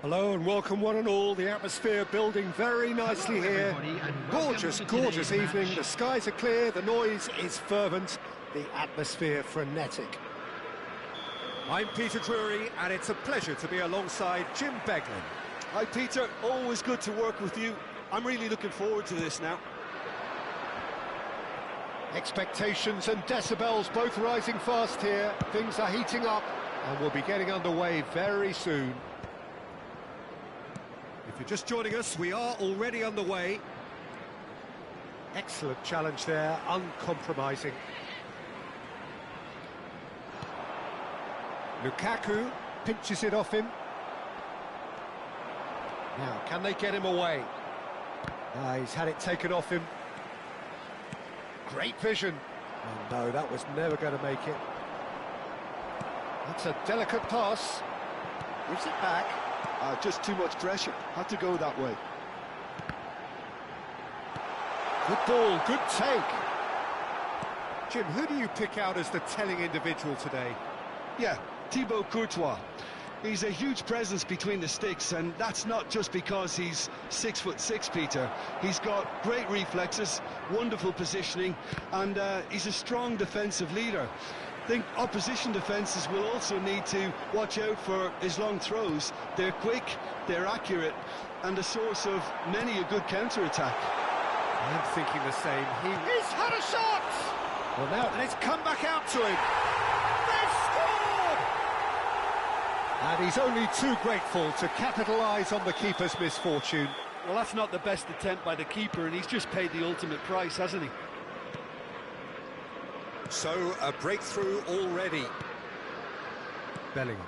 Hello and welcome one and all. The atmosphere building very nicely here. Gorgeous, gorgeous evening. The skies are clear, the noise is fervent, the atmosphere frenetic. I'm Peter Drury and it's a pleasure to be alongside Jim Beglin. Hi Peter, always good to work with you. I'm really looking forward to this now. Expectations and decibels both rising fast here. Things are heating up and we'll be getting underway very soon. If you're just joining us, we are already underway. Excellent challenge there, uncompromising. Lukaku pinches it off him. Now, can they get him away? He's had it taken off him. Great vision. Oh no, that was never going to make it. That's a delicate pass. Gives it back. Just too much pressure. Had to go that way. Good ball, good take. Jim, who do you pick out as the telling individual today? Yeah, Thibaut Courtois. He's a huge presence between the sticks, and that's not just because he's 6'6", Peter. He's got great reflexes, wonderful positioning, and he's a strong defensive leader. I think opposition defences will also need to watch out for his long throws. They're quick, they're accurate, and a source of many a good counter-attack. I'm thinking the same. He's had a shot! Well now, and it's come back out to him. They've scored! And he's only too grateful to capitalise on the keeper's misfortune. Well, that's not the best attempt by the keeper, and he's just paid the ultimate price, hasn't he? So, a breakthrough already. Bellingham.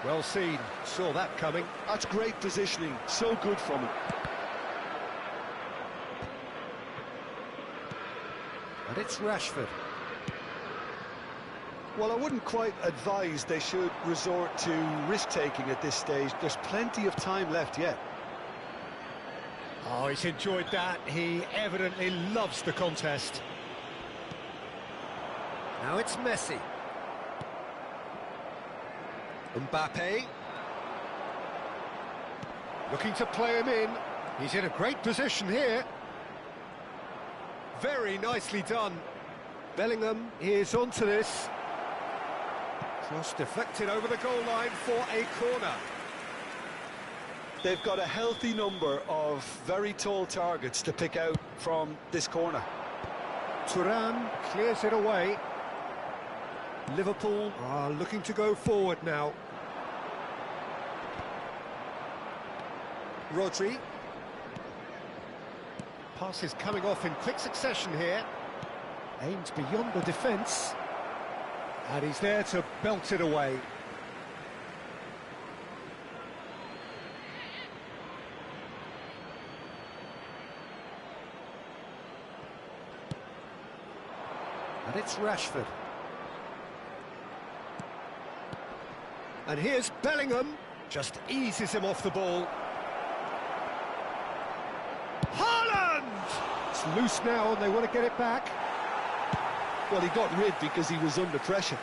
Well seen, saw that coming. That's great positioning, so good from him. And it's Rashford. Well, I wouldn't quite advise they should resort to risk-taking at this stage. There's plenty of time left yet. Oh, he's enjoyed that. He evidently loves the contest. Now it's Messi. Mbappe. Looking to play him in. He's in a great position here. Very nicely done. Bellingham is onto this. Cross deflected over the goal line for a corner. They've got a healthy number of very tall targets to pick out from this corner. Thuram clears it away. Liverpool are looking to go forward now. Rodri. Pass is coming off in quick succession here. Aims beyond the defence. And he's there to belt it away. And it's Rashford. And here's Bellingham, just eases him off the ball. Haaland! It's loose now and they want to get it back. Well, he got rid because he was under pressure.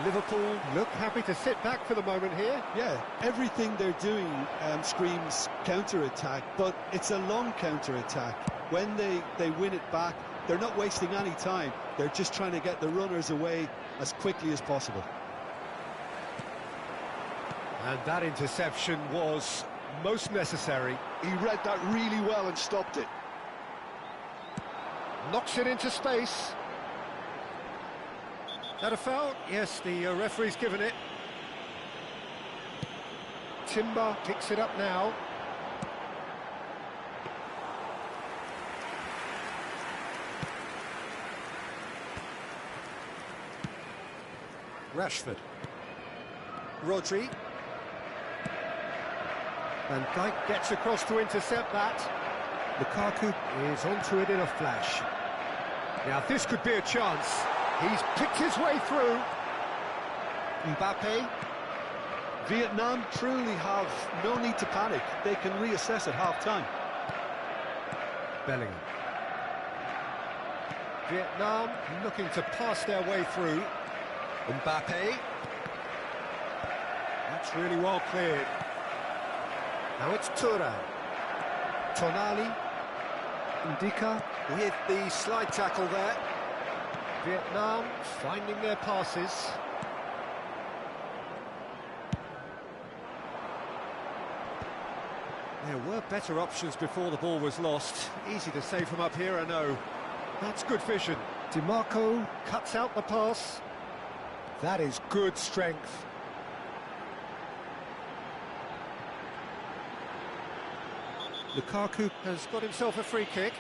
Liverpool look happy to sit back for the moment here. Yeah, everything they're doing screams counter-attack, but it's a long counter-attack. When they win it back, they're not wasting any time. They're just trying to get the runners away as quickly as possible. And that interception was most necessary. He read that really well and stopped it. Knocks it into space. That a foul? Yes, the referee's given it. Timber picks it up now. Rashford. Rodri. Van Dijk gets across to intercept that. Lukaku is onto it in a flash. Now this could be a chance. He's picked his way through. Mbappe. Vietnam truly have no need to panic. They can reassess at half-time. Bellingham. Vietnam looking to pass their way through. Mbappe. That's really well cleared. Now it's Thuram. Tonali. Ndika with the slide tackle there. Vietnam finding their passes. There were better options before the ball was lost. Easy to say from up here, I know. That's good vision. DiMarco cuts out the pass. That is good strength. Lukaku has got himself a free kick.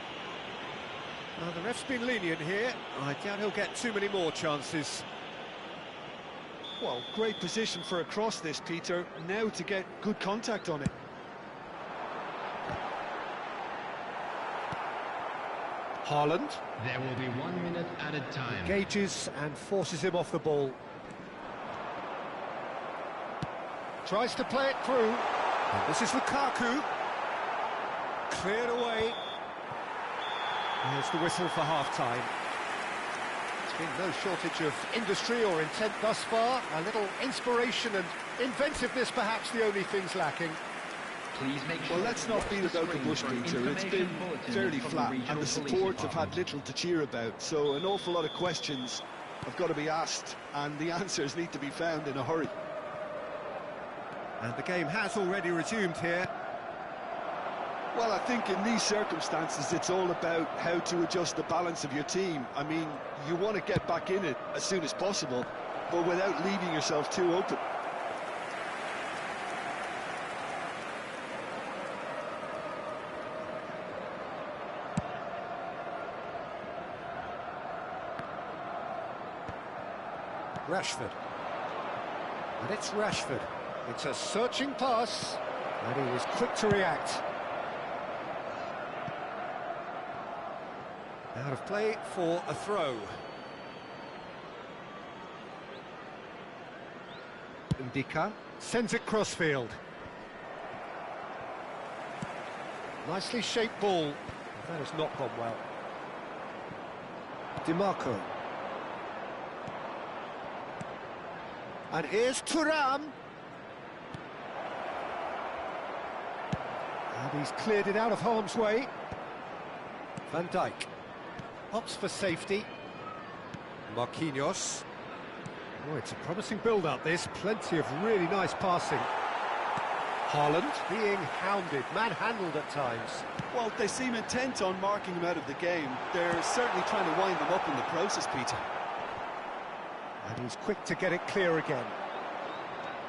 Now the ref's been lenient here. I doubt he'll get too many more chances. Well, great position for a cross this, Peter. Now to get good contact on it. Haaland. There will be 1 minute added time. Engages and forces him off the ball. Tries to play it through. And this is Lukaku. Cleared away. There's the whistle for half-time. There's been no shortage of industry or intent thus far. A little inspiration and inventiveness, perhaps the only things lacking. Please make sure. Well, let's not beat about the bush, Peter. It's been fairly flat, and the supports have had little to cheer about. So an awful lot of questions have got to be asked, and the answers need to be found in a hurry. And the game has already resumed here. Well, I think in these circumstances, it's all about how to adjust the balance of your team. I mean, you want to get back in it as soon as possible, but without leaving yourself too open. Rashford. And it's Rashford. It's a searching pass, and he was quick to react. Out of play for a throw. Ndika sends it crossfield. Nicely shaped ball. That has not gone well. DiMarco. And here's Thuram. And he's cleared it out of harm's way. Van Dijk opts for safety. Marquinhos. Oh, it's a promising build-up, this. Plenty of really nice passing. Haaland being hounded, manhandled at times. Well, they seem intent on marking him out of the game. They're certainly trying to wind him up in the process, Peter. And he's quick to get it clear again.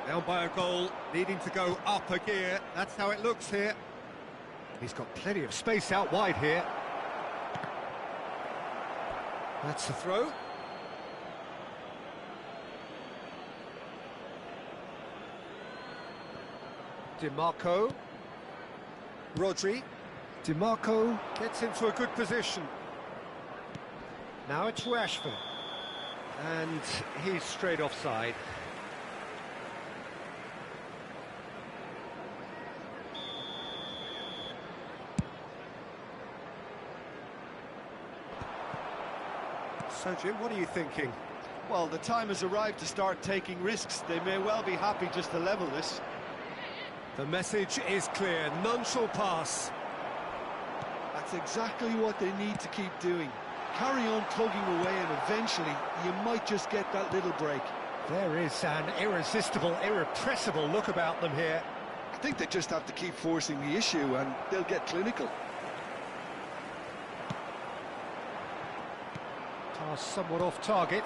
Down by a goal, needing to go up a gear. That's how it looks here. He's got plenty of space out wide here. That's the throw. DiMarco. Rodri. DiMarco gets into a good position. Now it's Rashford. And he's straight offside. So, Jim, what are you thinking? Well, the time has arrived to start taking risks. They may well be happy just to level this. The message is clear. None shall pass. That's exactly what they need to keep doing. Carry on plugging away, and eventually you might just get that little break. There is an irresistible, irrepressible look about them here. I think they just have to keep forcing the issue and they'll get clinical. Pass somewhat off target.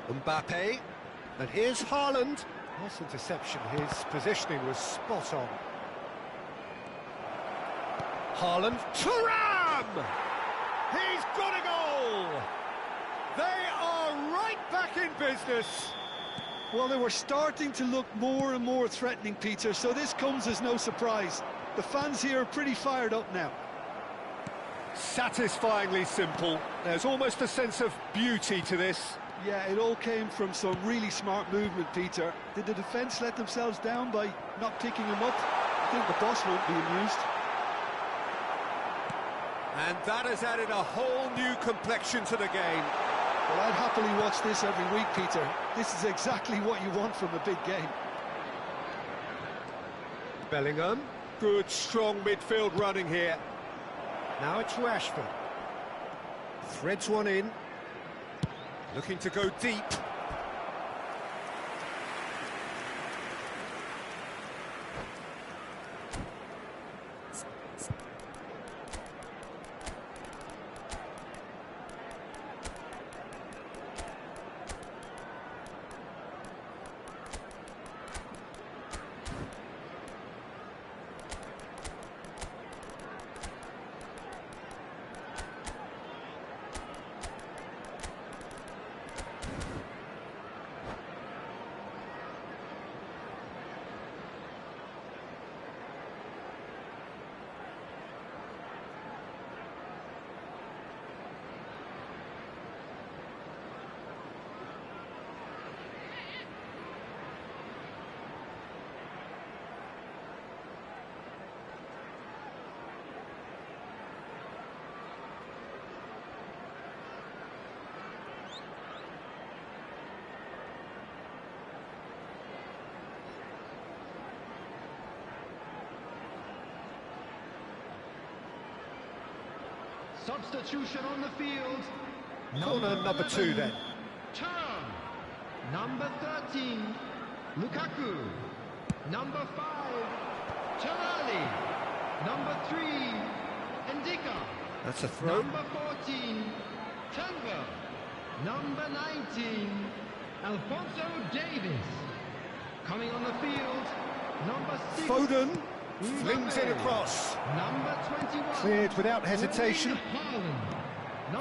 Mbappe. And here's Haaland. Nice interception. His positioning was spot on. Haaland. Thuram! He's got a goal! They are right back in business. Well, they were starting to look more and more threatening, Peter, so this comes as no surprise. The fans here are pretty fired up now. Satisfyingly simple. There's almost a sense of beauty to this. Yeah, it all came from some really smart movement, Peter. Did the defence let themselves down by not picking him up? I think the boss won't be amused. And that has added a whole new complexion to the game. Well, I'd happily watch this every week, Peter. This is exactly what you want from a big game. Bellingham, good strong midfield running here. Now it's Rashford. Threads one in. Looking to go deep. Substitution on the field. Corner number 2 then. Turn. Number 13, Lukaku. Number 5, Tonali. Number 3, Ndika. That's a throw. Number 14, Tanver. Number 19, Alphonso Davies. Coming on the field, number 6. Foden flings it across. Number 21. Cleared without hesitation.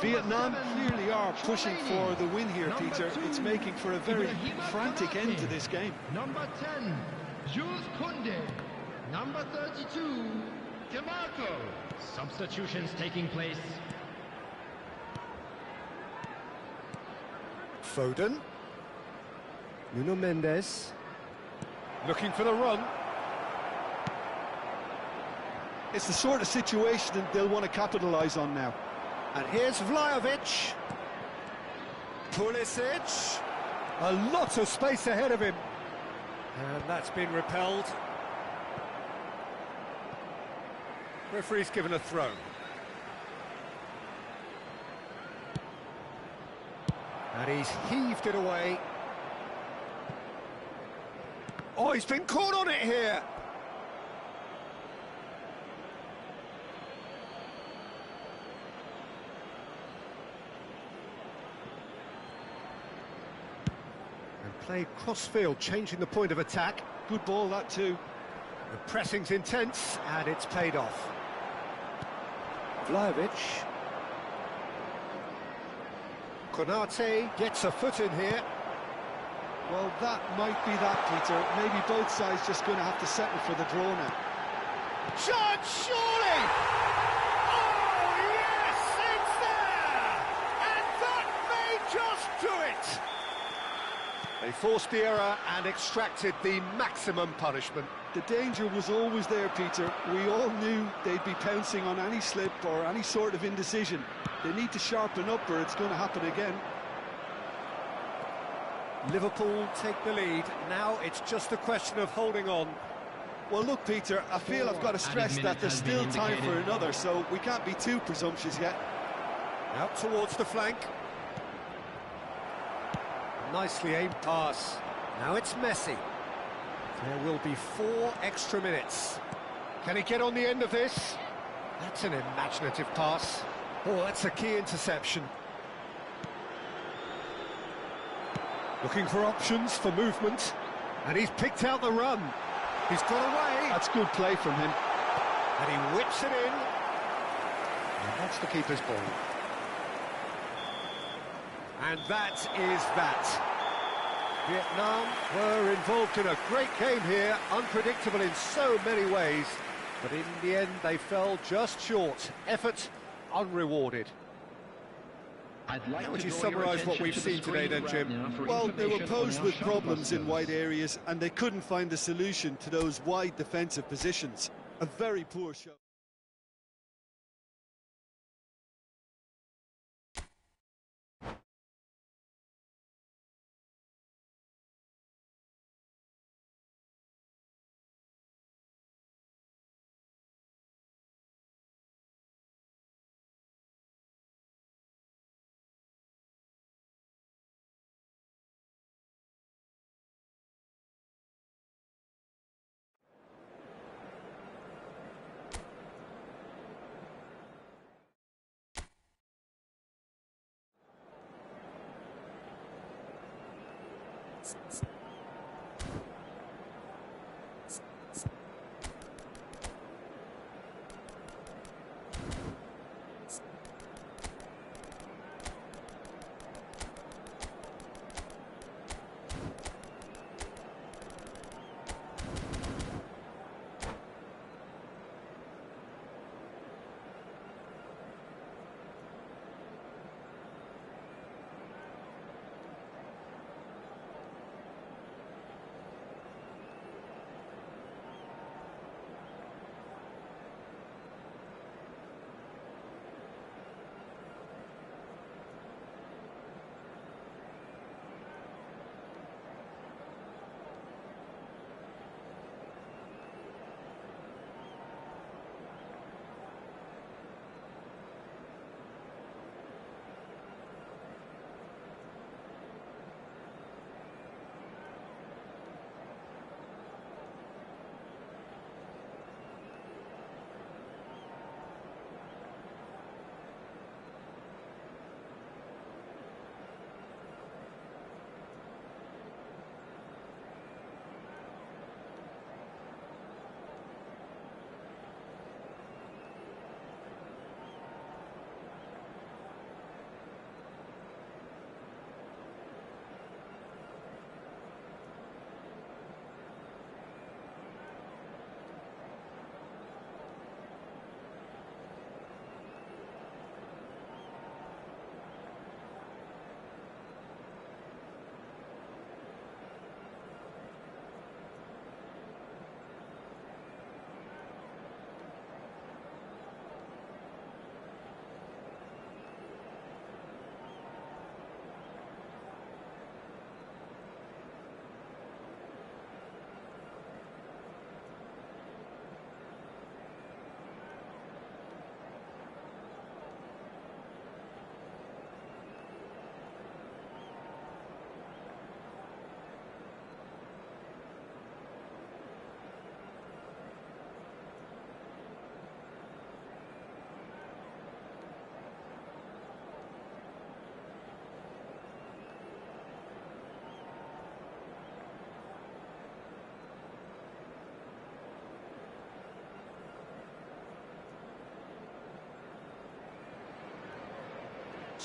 Vietnam clearly are pushing for the win here, Peter. It's making for a very frantic end to this game. Number 10, Jules Koundé. Number 32, DeMarco. Substitutions taking place. Foden. Nuno Mendes. Looking for the run. It's the sort of situation that they'll want to capitalise on now. And here's Vlahovic. Pulisic. A lot of space ahead of him. And that's been repelled. Referee's given a throw. And he's heaved it away. Oh, he's been caught on it here. Played cross-field, changing the point of attack. Good ball, that too. The pressing's intense, and it's paid off. Vlahovic. Konate gets a foot in here. Well, that might be that, Peter. Maybe both sides just going to have to settle for the draw now. Shot, surely! Oh, yes, it's there! And that may just do it! They forced the error and extracted the maximum punishment. The danger was always there, Peter. We all knew they'd be pouncing on any slip or any sort of indecision. They need to sharpen up or it's going to happen again. Liverpool take the lead. Now it's just a question of holding on. Well, look, Peter, I feel I've got to stress that there's still time for another, so we can't be too presumptuous yet. Out towards the flank. Nicely aimed pass. Now it's Messi. There will be 4 extra minutes. Can he get on the end of this? That's an imaginative pass. Oh, that's a key interception. Looking for options for movement. And he's picked out the run. He's got away. That's good play from him. And he whips it in. And that's the keeper's ball. And that is that. Vietnam were involved in a great game here, unpredictable in so many ways, but in the end they fell just short. Effort unrewarded. How would you summarise what we've seen today then, Jim? Well, they were posed with problems in wide areas and they couldn't find the solution to those wide defensive positions. A very poor show.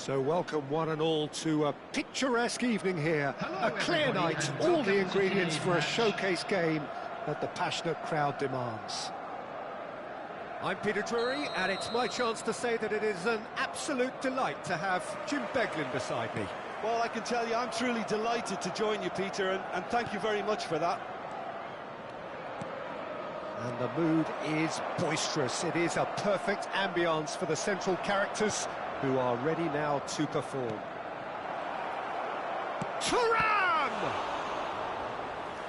So welcome one and all to a picturesque evening here. A clear night, all the ingredients for a showcase game that the passionate crowd demands. I'm Peter Drury, and it's my chance to say that it is an absolute delight to have Jim Beglin beside me. Well, I can tell you I'm truly delighted to join you, Peter, and thank you very much for that. And the mood is boisterous. It is a perfect ambience for the central characters who are ready now to perform. Thuram!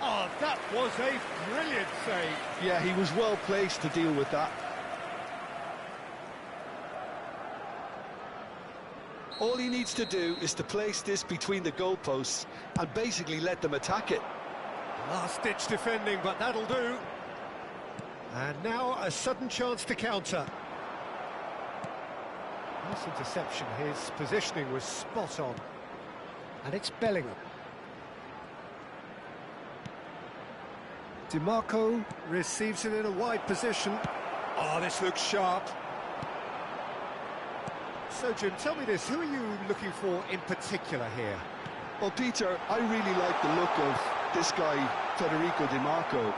Oh, that was a brilliant save. Yeah, he was well placed to deal with that. All he needs to do is to place this between the goalposts and basically let them attack it. Last-ditch defending, but that'll do. And now a sudden chance to counter. Nice interception. His positioning was spot on. And it's Bellingham. DiMarco receives it in a wide position. Oh, this looks sharp. So, Jim, tell me this, who are you looking for in particular here? Well, Peter, I really like the look of this guy, Federico DiMarco.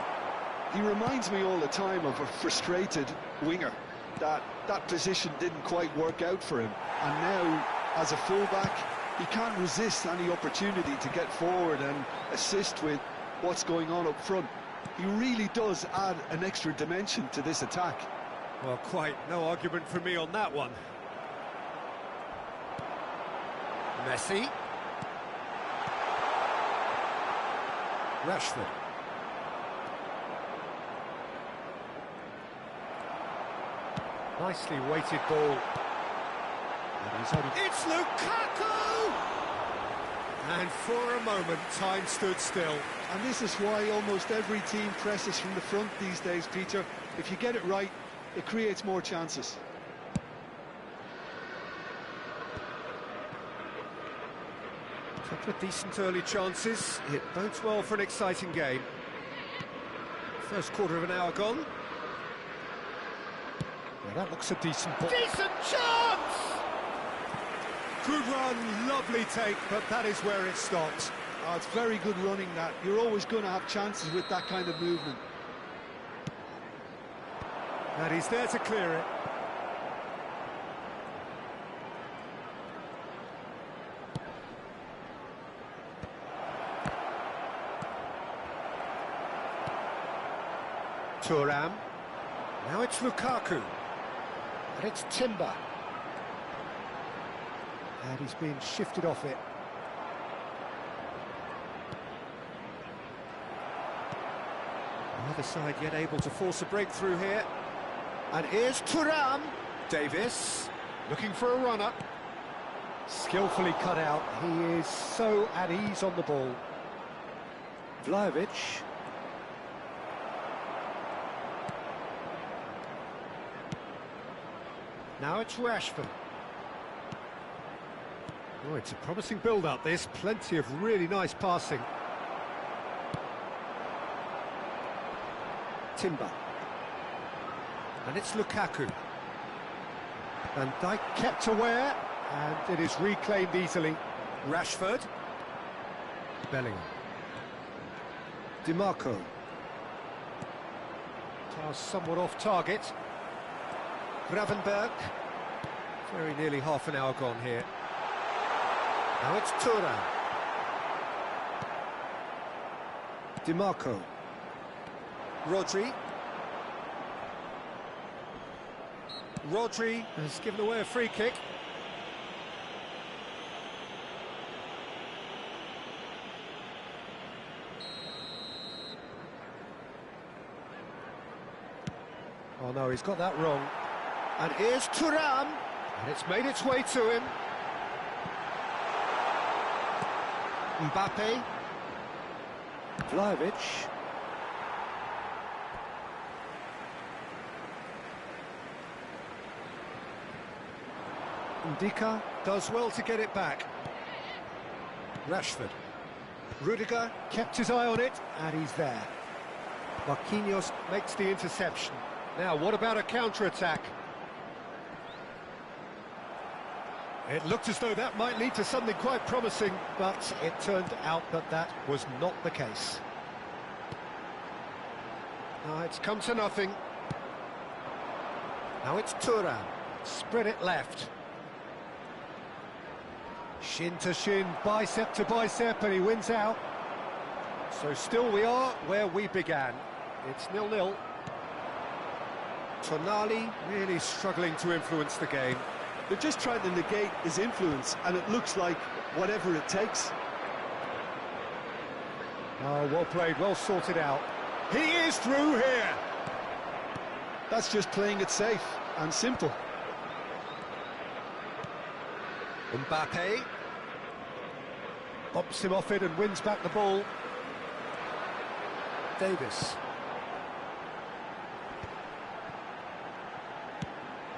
He reminds me all the time of a frustrated winger. That position didn't quite work out for him. And now, as a fullback, he can't resist any opportunity to get forward and assist with what's going on up front. He really does add an extra dimension to this attack. Well, quite no argument from me on that one. Messi. Rashford. Nicely weighted ball. And he's only... It's Lukaku! And for a moment, time stood still. And this is why almost every team presses from the front these days, Peter. If you get it right, it creates more chances. couple of decent early chances. It bodes well for an exciting game. First quarter of an hour gone. Well, that looks a decent ball. Decent chance! Good run, lovely take, but that is where it stops. Oh, it's very good running, that. You're always going to have chances with that kind of movement. And he's there to clear it. Thuram. Now it's Lukaku. And it's Timber. And he's being shifted off it. The other side yet able to force a breakthrough here. And here's Thuram. Davis looking for a run-up. Skillfully cut out. He is so at ease on the ball. Vlahovic. Now it's Rashford. Oh, it's a promising build-up, this. Plenty of really nice passing. Timber. And it's Lukaku. Van Dijk kept aware, and it is reclaimed easily. Rashford. Bellingham. DiMarco. Pass somewhat off target. Gravenberg. Very nearly half an hour gone here. Now it's Thuram. DiMarco. Rodri. Rodri has given away a free kick. Oh no, he's got that wrong. And here's Thuram, and it's made its way to him. Mbappe. Vlahovic. Ndika does well to get it back. Rashford. Rudiger kept his eye on it, and he's there. Marquinhos makes the interception. Now, what about a counter-attack? It looked as though that might lead to something quite promising, but it turned out that that was not the case. Now it's come to nothing. Now it's Thuram. Spread it left. Shin to shin, bicep to bicep, and he wins out. So still we are where we began. It's 0-0. Tonali really struggling to influence the game. They're just trying to negate his influence, and it looks like whatever it takes. Oh, well played, well sorted out. He is through here. That's just playing it safe and simple. Mbappe bumps him off it and wins back the ball. Davis.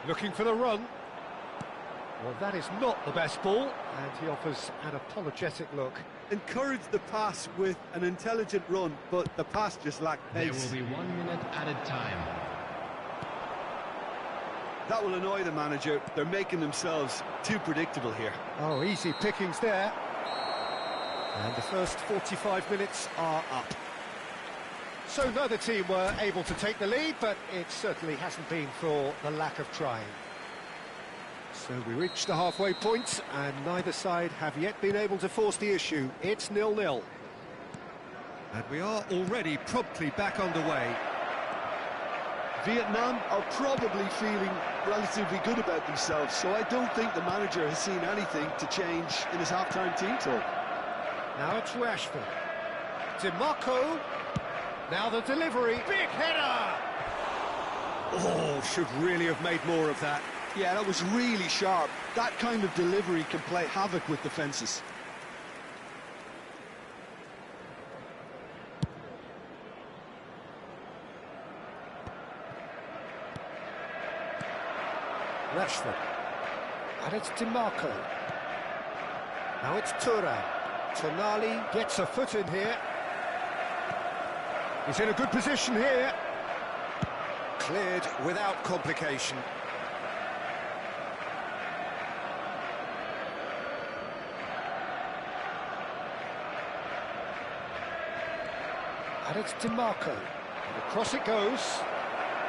Looking for the run. Well, that is not the best ball, and he offers an apologetic look. Encouraged the pass with an intelligent run, but the pass just lacked pace. There will be 1 minute added time. That will annoy the manager. They're making themselves too predictable here. Oh, easy pickings there. And the first 45 minutes are up. So neither team were able to take the lead, but it certainly hasn't been for the lack of trying. So we reached the halfway point, and neither side have yet been able to force the issue. It's 0-0. And we are already promptly back underway. Vietnam are probably feeling relatively good about themselves, so I don't think the manager has seen anything to change in his half-time team talk. Now it's Rashford. DiMarco. Now the delivery. Big header! Oh, should really have made more of that. Yeah, that was really sharp. That kind of delivery can play havoc with defences. Rashford. And it's DiMarco. Now it's Thuram. Tonali gets a foot in here. He's in a good position here. Cleared without complication. And it's DiMarco. And across it goes.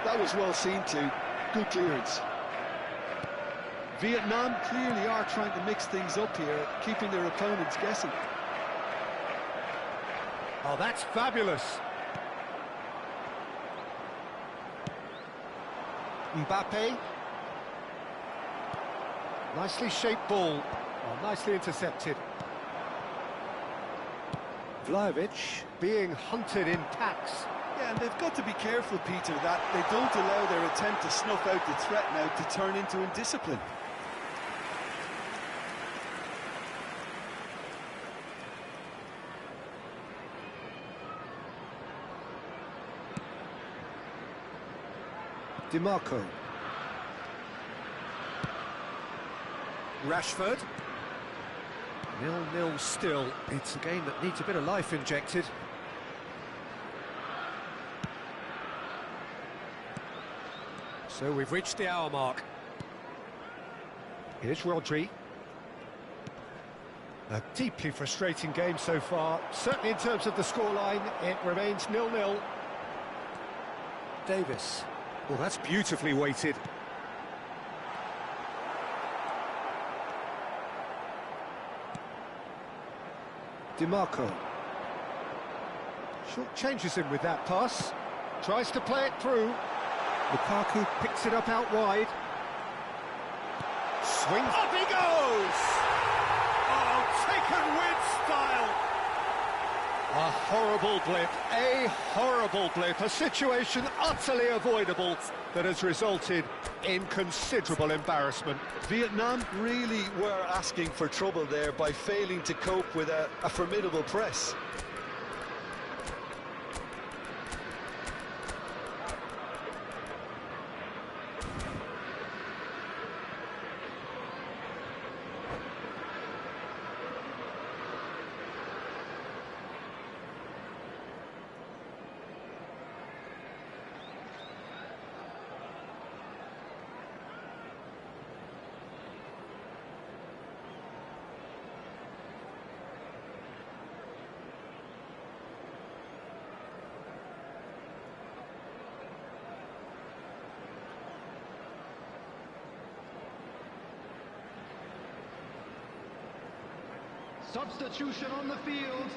That was well seen too. Good clearance. Vietnam clearly are trying to mix things up here, keeping their opponents guessing. Oh, that's fabulous. Mbappe. Nicely shaped ball. Oh, nicely intercepted. Vlahovic being hunted in packs. Yeah, and they've got to be careful, Peter, that they don't allow their attempt to snuff out the threat now to turn into indiscipline. DiMarco. Rashford. 0-0 still. It's a game that needs a bit of life injected. So we've reached the hour mark. Here's Rodri. A deeply frustrating game so far. Certainly in terms of the scoreline, it remains 0-0. Davis. Well, that's beautifully weighted. DiMarco. Short changes him with that pass. Tries to play it through. Lukaku picks it up out wide. Swings. Up he goes! Oh, taken with style. A horrible blip, a situation utterly avoidable that has resulted in considerable embarrassment. Vietnam really were asking for trouble there by failing to cope with a formidable press. Substitution on the field,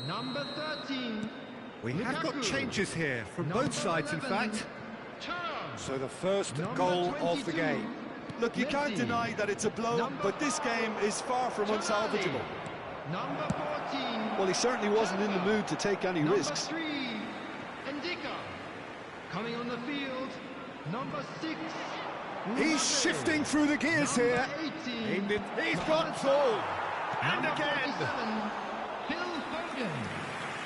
number 13. We have got changes here from both sides, in fact. So the first goal of the game. Look, you can't deny that it's a blow, but this game is far from unsalvageable. Number 14. Well, he certainly wasn't in the mood to take any risks. Number 3, Ndika. Coming on the field, number 6. He's shifting through the gears here. 18. He's got full. And Number again. 47, Phil Foden.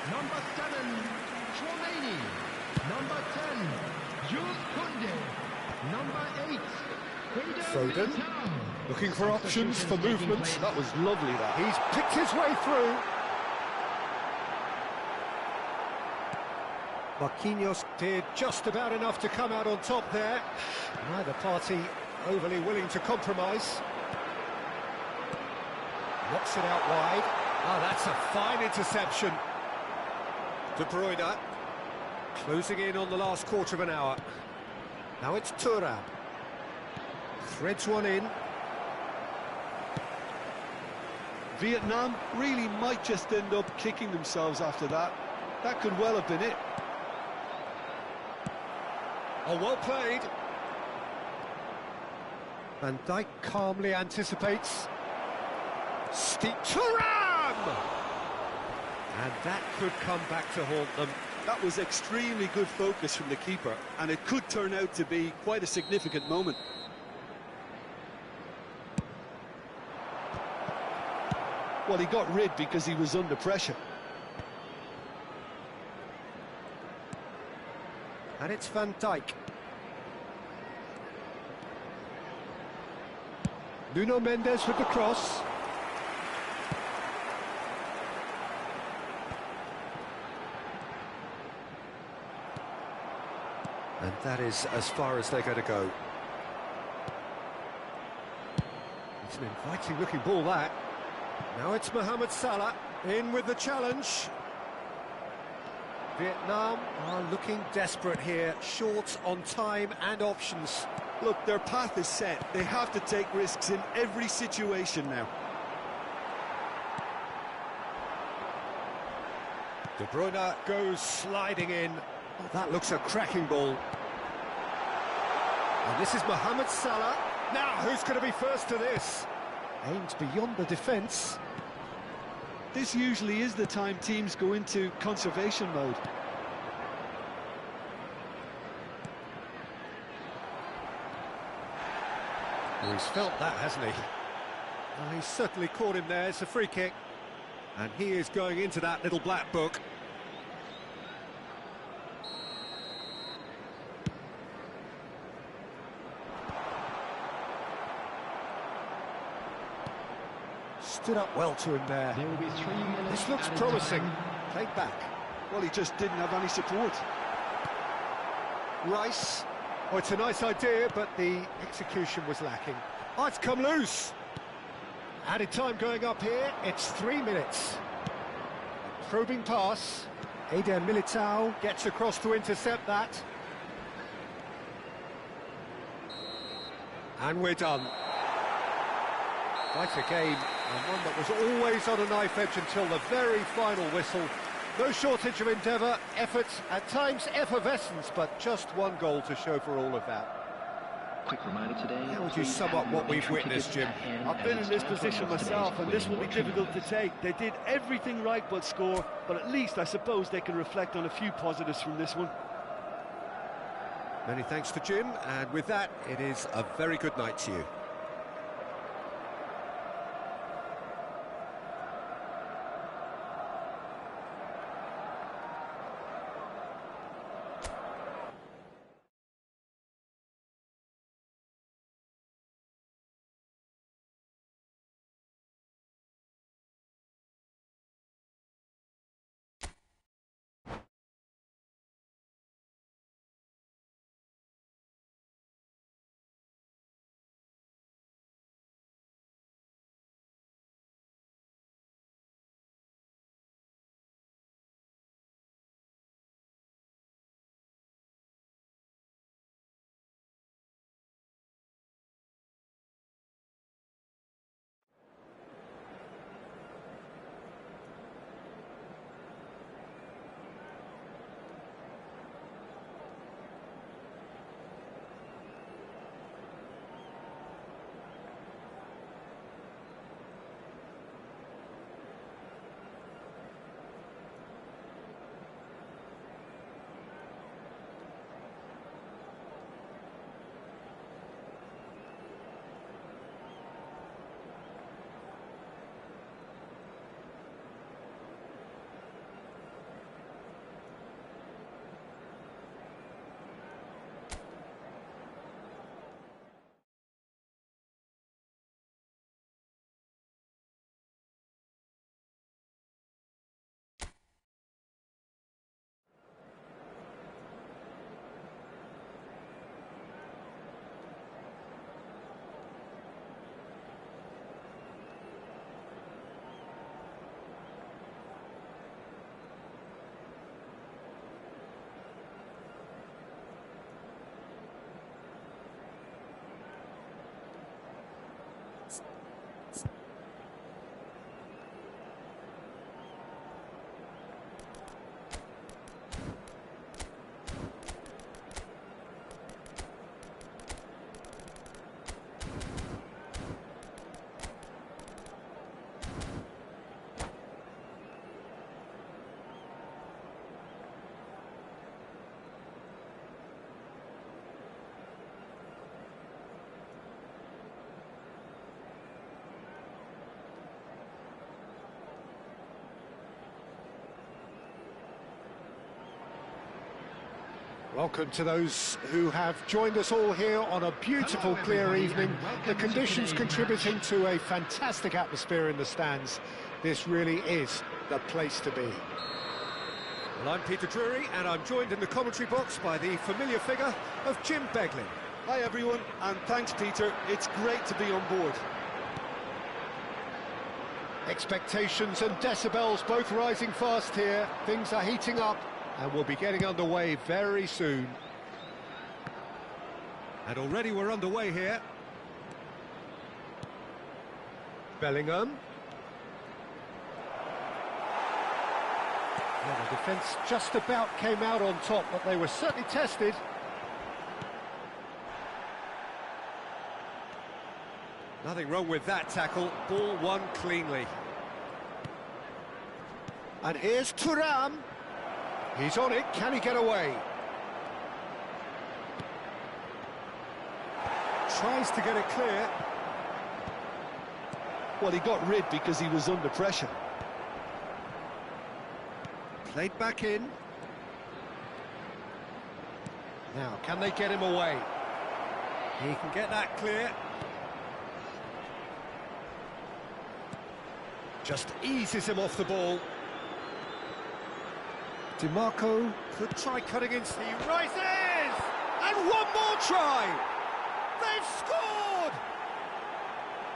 Number 7, Chouameni. Number 10, Jules Koundé. Number 8, Foden. Looking for options for movement. That was lovely, that. He's picked his way through. Marquinhos did just about enough to come out on top there. Neither party overly willing to compromise. Knocks it out wide. Oh, that's a fine interception. De Bruyne closing in on the last quarter of an hour. Now it's Thuram. Threads one in. Vietnam really might just end up kicking themselves after that. That could well have been it. Oh, well played. Van Dijk calmly anticipates. Steep Thuram! And that could come back to haunt them. That was extremely good focus from the keeper, and it could turn out to be quite a significant moment. Well, he got rid because he was under pressure. And it's Van Dijk. Nuno Mendes with the cross. And that is as far as they're going to go. It's an inviting-looking ball, that. Now it's Mohamed Salah in with the challenge. Vietnam are looking desperate here, short on time and options. Look, their path is set. They have to take risks in every situation now. De Bruyne goes sliding in. Oh, that looks a cracking ball. And this is Mohamed Salah. Now, who's going to be first to this? Aimed beyond the defence. This usually is the time teams go into conservation mode. Well, he's felt that, hasn't he? Well, he's certainly caught him there. It's a free kick. And he is going into that little black book. Stood up well to him there. There will be 3 minutes. This looks added promising. time. Played back. Well, he just didn't have any support. Rice. Oh, it's a nice idea, but the execution was lacking. Oh, it's come loose. Added time going up here. It's 3 minutes. A probing pass. Eder Militao gets across to intercept that. And we're done. Quite a game, and one that was always on a knife edge until the very final whistle. No shortage of endeavour, effort, at times effervescence, but just one goal to show for all of that. Quick reminder today. How would you sum up what we've witnessed, Jim? I've been in this position myself, and this will be difficult to take. They did everything right but score, but at least I suppose they can reflect on a few positives from this one. Many thanks to Jim, and with that, it is a very good night to you. Welcome to those who have joined us all here on a beautiful, clear evening. The conditions contributing to a fantastic atmosphere in the stands. This really is the place to be. Well, I'm Peter Drury, and I'm joined in the commentary box by the familiar figure of Jim Beglin. Hi everyone, and thanks Peter, it's great to be on board. Expectations and decibels both rising fast here. Things are heating up, and we'll be getting underway very soon. And already we're underway here. Bellingham. Well, the defence just about came out on top, but they were certainly tested. Nothing wrong with that tackle. Ball won cleanly. And here's Thuram. He's on it. Can he get away? Tries to get it clear. Well, he got rid because he was under pressure. Played back in. Now, can they get him away? He can get that clear. Just eases him off the ball. DiMarco could try cutting in. He rises! And one more try! They've scored!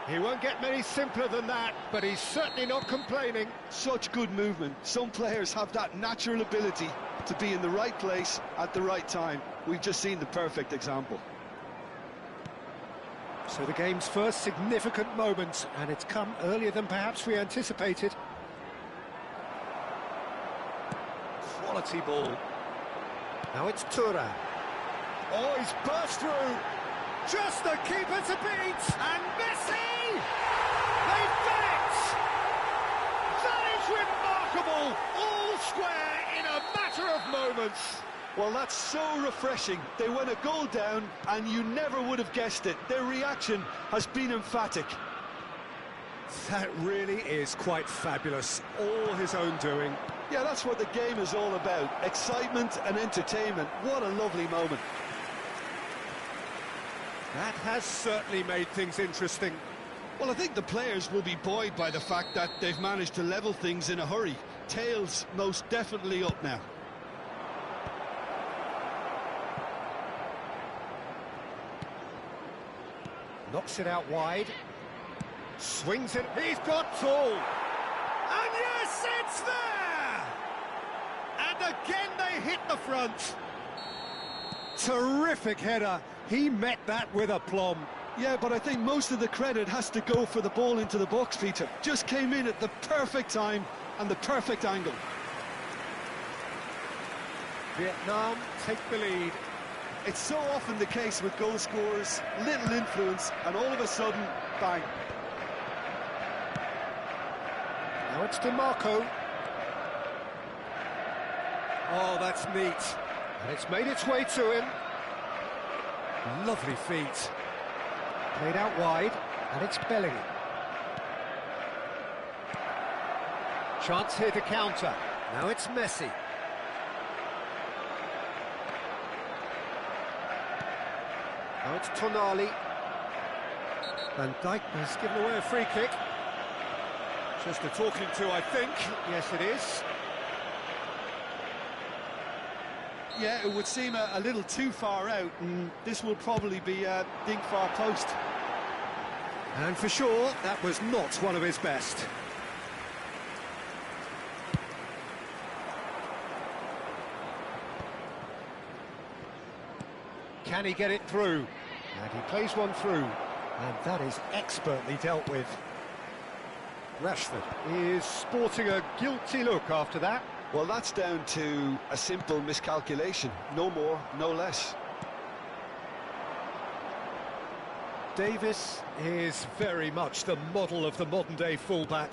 He won't get many simpler than that, but he's certainly not complaining. Such good movement. Some players have that natural ability to be in the right place at the right time. We've just seen the perfect example. So the game's first significant moment, and it's come earlier than perhaps we anticipated. Quality ball. Now it's Thuram. Oh, he's burst through. Just the keeper to beat. And Messi! They've done it! That is remarkable! All square in a matter of moments. Well, that's so refreshing. They went a goal down, and you never would have guessed it. Their reaction has been emphatic. That really is quite fabulous. All his own doing. Yeah, that's what the game is all about. Excitement and entertainment. What a lovely moment. That has certainly made things interesting. Well, I think the players will be buoyed by the fact that they've managed to level things in a hurry. Tails most definitely up now. Knocks it out wide. Swings it. He's got Tool. And yes, it's there! And again they hit the front. Terrific header. He met that with aplomb. Yeah, but I think most of the credit has to go for the ball into the box, Peter. Just came in at the perfect time and the perfect angle. Vietnam take the lead. It's so often the case with goal scorers, little influence, and all of a sudden, bang. Now it's DiMarco. Oh, that's neat. And it's made its way to him. Lovely feet. Played out wide, and it's Bellingham. Chance here to counter. Now it's Messi. Now it's Tonali. Van Dijk has given away a free kick. Just a talking to, I think. Yes, it is. Yeah, it would seem a little too far out, and this will probably be a dink far post. And for sure, that was not one of his best. Can he get it through? And he plays one through. And that is expertly dealt with. Rashford is sporting a guilty look after that. Well, that's down to a simple miscalculation. No more, no less. Davis is very much the model of the modern-day fullback.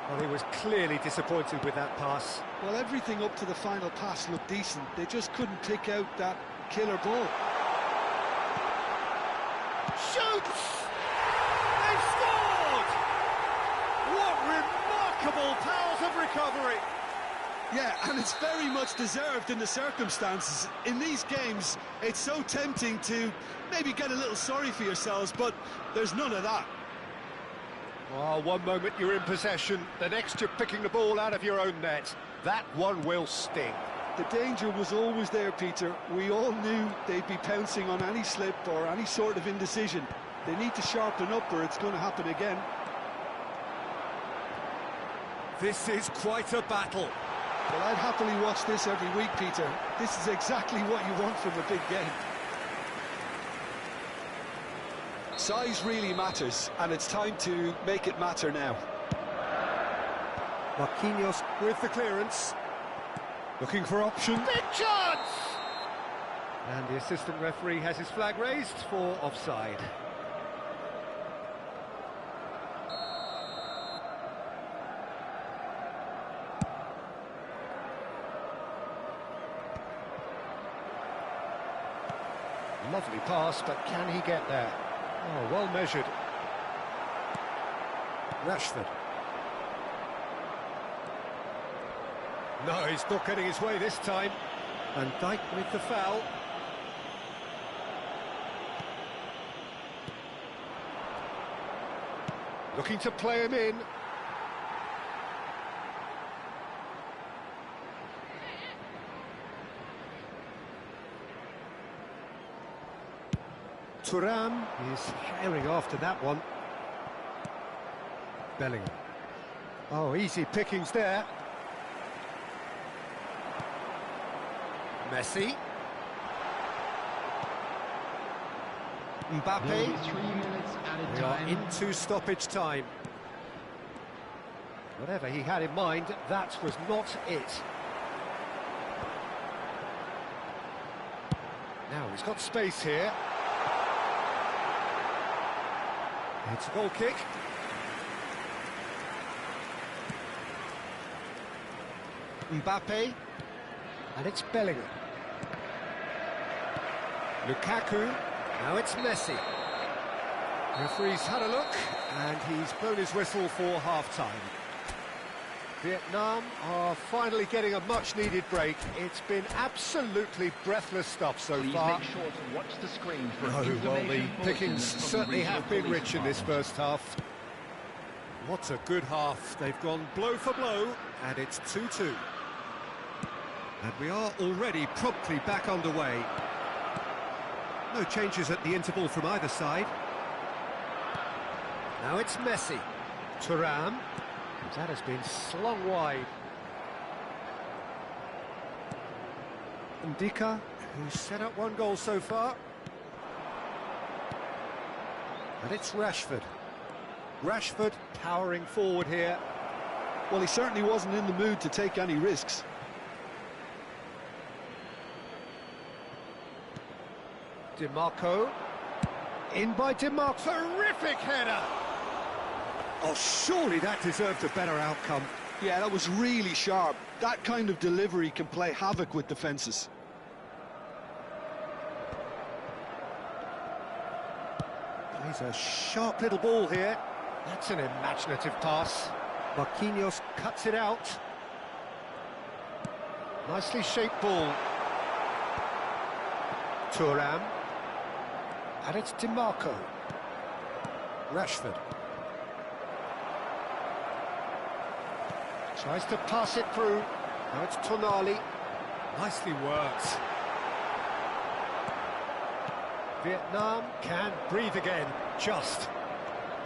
Well, he was clearly disappointed with that pass. Well, everything up to the final pass looked decent. They just couldn't pick out that killer ball. Shoots! They've scored! What remarkable powers of recovery! Yeah, and it's very much deserved in the circumstances. In these games, it's so tempting to maybe get a little sorry for yourselves, but there's none of that. Oh, one moment you're in possession, the next you're picking the ball out of your own net. That one will sting. The danger was always there, Peter. We all knew they'd be pouncing on any slip or any sort of indecision. They need to sharpen up or it's going to happen again. This is quite a battle. Well, I'd happily watch this every week, Peter. This is exactly what you want from a big game. Size really matters, and it's time to make it matter now. Marquinhos with the clearance. Looking for option. Big chance! And the assistant referee has his flag raised for offside. Lovely pass, but can he get there? Oh, well measured. Rashford. No, he's not getting his way this time. And Dijk with the foul. Looking to play him in. Thuram is herring after that one. Bellingham. Oh, easy pickings there. Messi. Mbappe. 3 minutes added We are time. into stoppage time. Whatever he had in mind, that was not it. Now he's got space here. It's a goal kick. Mbappe. And it's Bellingham. Lukaku. Now it's Messi. Referee's had a look, and he's blown his whistle for half-time. Vietnam are finally getting a much-needed break. It's been absolutely breathless stuff so Please far. make sure to watch the screen for Oh, well, the information pickings bulletins from certainly the have been regional rich in this police first half. What a good half. They've gone blow for blow, and it's 2-2. And we are already promptly back underway. No changes at the interval from either side. Now it's Messi. Thuram. That has been slung wide. Ndika, who's set up one goal so far. And it's Rashford. Rashford powering forward here. Well, he certainly wasn't in the mood to take any risks. DiMarco. In by DiMarco. Terrific header! Oh, surely that deserved a better outcome. Yeah, that was really sharp. That kind of delivery can play havoc with defences. Plays a sharp little ball here. That's an imaginative pass. Marquinhos cuts it out. Nicely shaped ball. Thuram. And it's DiMarco. Rashford. Tries to pass it through. Now it's Tonali. Nicely worked. Vietnam can breathe again, just.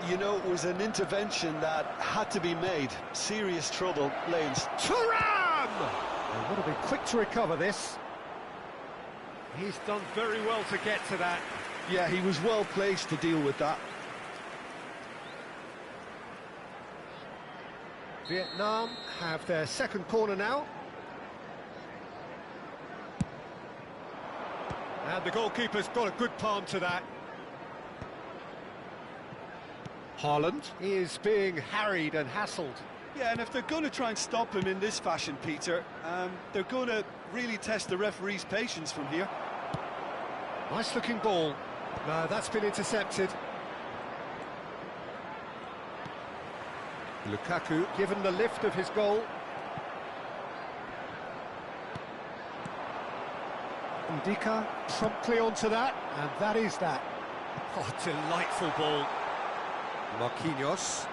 You know, it was an intervention that had to be made. Serious trouble, Lanes. Thuram! They would have been quick to recover this. He's done very well to get to that. Yeah, he was well placed to deal with that. Vietnam have their second corner now. And the goalkeeper's got a good palm to that. Haaland is being harried and hassled. Yeah, and if they're going to try and stop him in this fashion, Peter, they're going to really test the referee's patience from here. Nice looking ball. No, that's been intercepted. Lukaku given the lift of his goal. Ndika promptly onto that, and that is that. Oh, delightful ball. Marquinhos.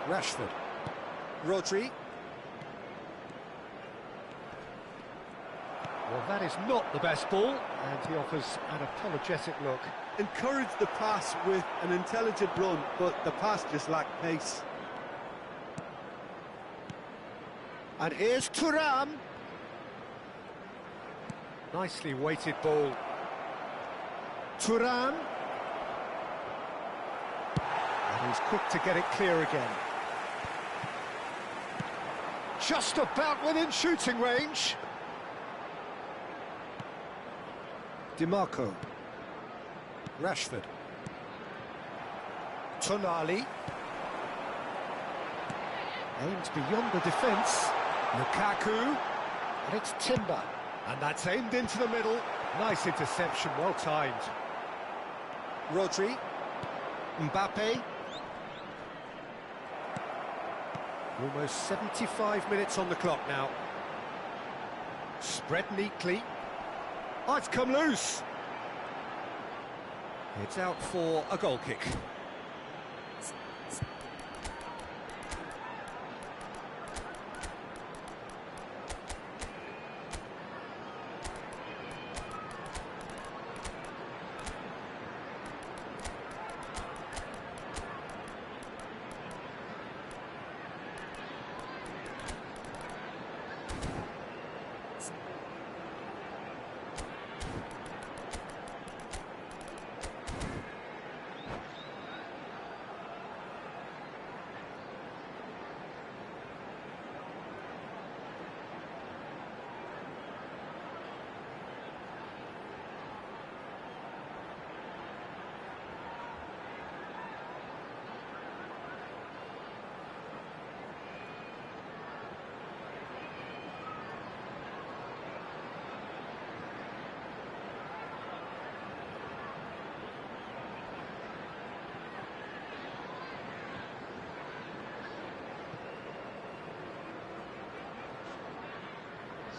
Rashford. Rodri. Well, that is not the best ball, and he offers an apologetic look. Encourage the pass with an intelligent run, but the pass just lacked pace. And here's Thuram. Nicely weighted ball. Thuram. And he's quick to get it clear again. Just about within shooting range. DiMarco. Rashford. Tonali. Aimed beyond the defence. Lukaku. And it's Timber. And that's aimed into the middle. Nice interception, well timed. Rodri. Mbappe. Almost 75 minutes on the clock now. Spread neatly. Oh, it's come loose. It's out for a goal kick.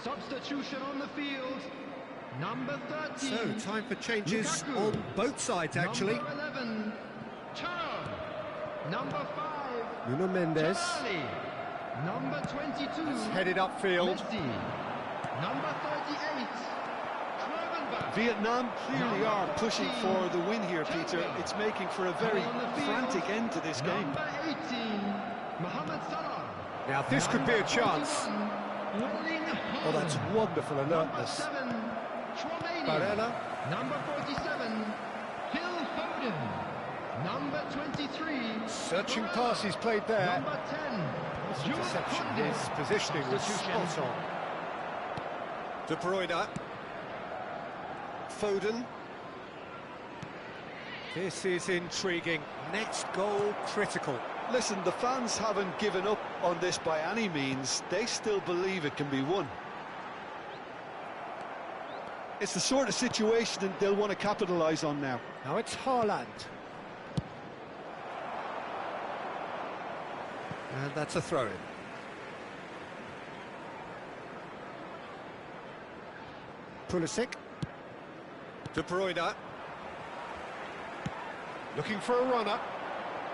Substitution on the field. Number 13. So, time for changes Lukaku. on both sides, actually. Number 11. Thuram. Number 5. Nuno Mendes. Tonali. Number 22. It's headed upfield. Messi. Number 38. Gravenberch. Vietnam clearly are pushing for the win here, Peter. It's making for a very frantic end to this game. Number 18. Mohamed Salah. Now, this could be a chance. Oh, that's wonderful alertness. Barella. Number 47, Phil Foden. Number 23, Searching pass he's played there. Number 10, Interception. His positioning was spot on. De Bruyne. Foden. This is intriguing. Next goal critical. Listen, the fans haven't given up on this by any means. They still believe it can be won. It's the sort of situation that they'll want to capitalise on now. Now it's Haaland. And that's a throw-in. Pulisic. De Bruyne. Looking for a runner.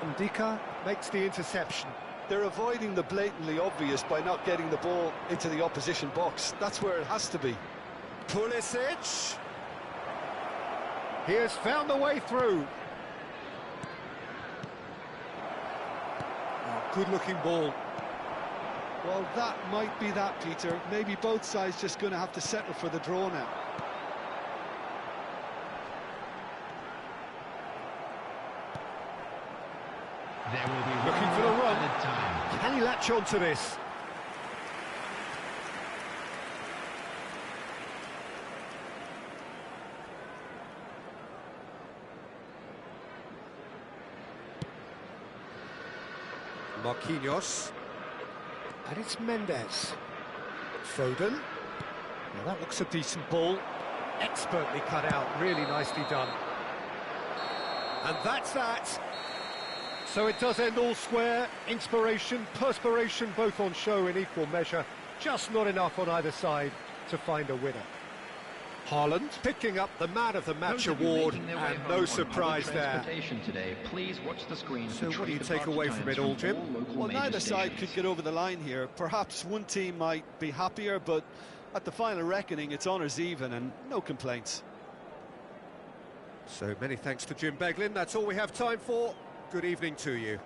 Ndika makes the interception. They're avoiding the blatantly obvious by not getting the ball into the opposition box. That's where it has to be. Pulisic. He has found the way through. Oh, good-looking ball. Well, that might be that, Peter. Maybe both sides just going to have to settle for the draw now. There will be Looking for the run. time. Can he latch on to this? Marquinhos. And it's Mendes. Foden. Now that looks a decent ball. Expertly cut out, really nicely done. And that's that. So it does end all square. Inspiration, perspiration, both on show in equal measure. Just not enough on either side to find a winner. Haaland picking up the Man of the Match Those of you award, making their way and home no on surprise public there. transportation today, please watch the screen. So for what do you train take away from departure it all, times Jim? all local Well, major neither side stations. could get over the line here. Perhaps one team might be happier, but at the final reckoning, it's honours even and no complaints. So many thanks to Jim Beglin. That's all we have time for. Good evening to you.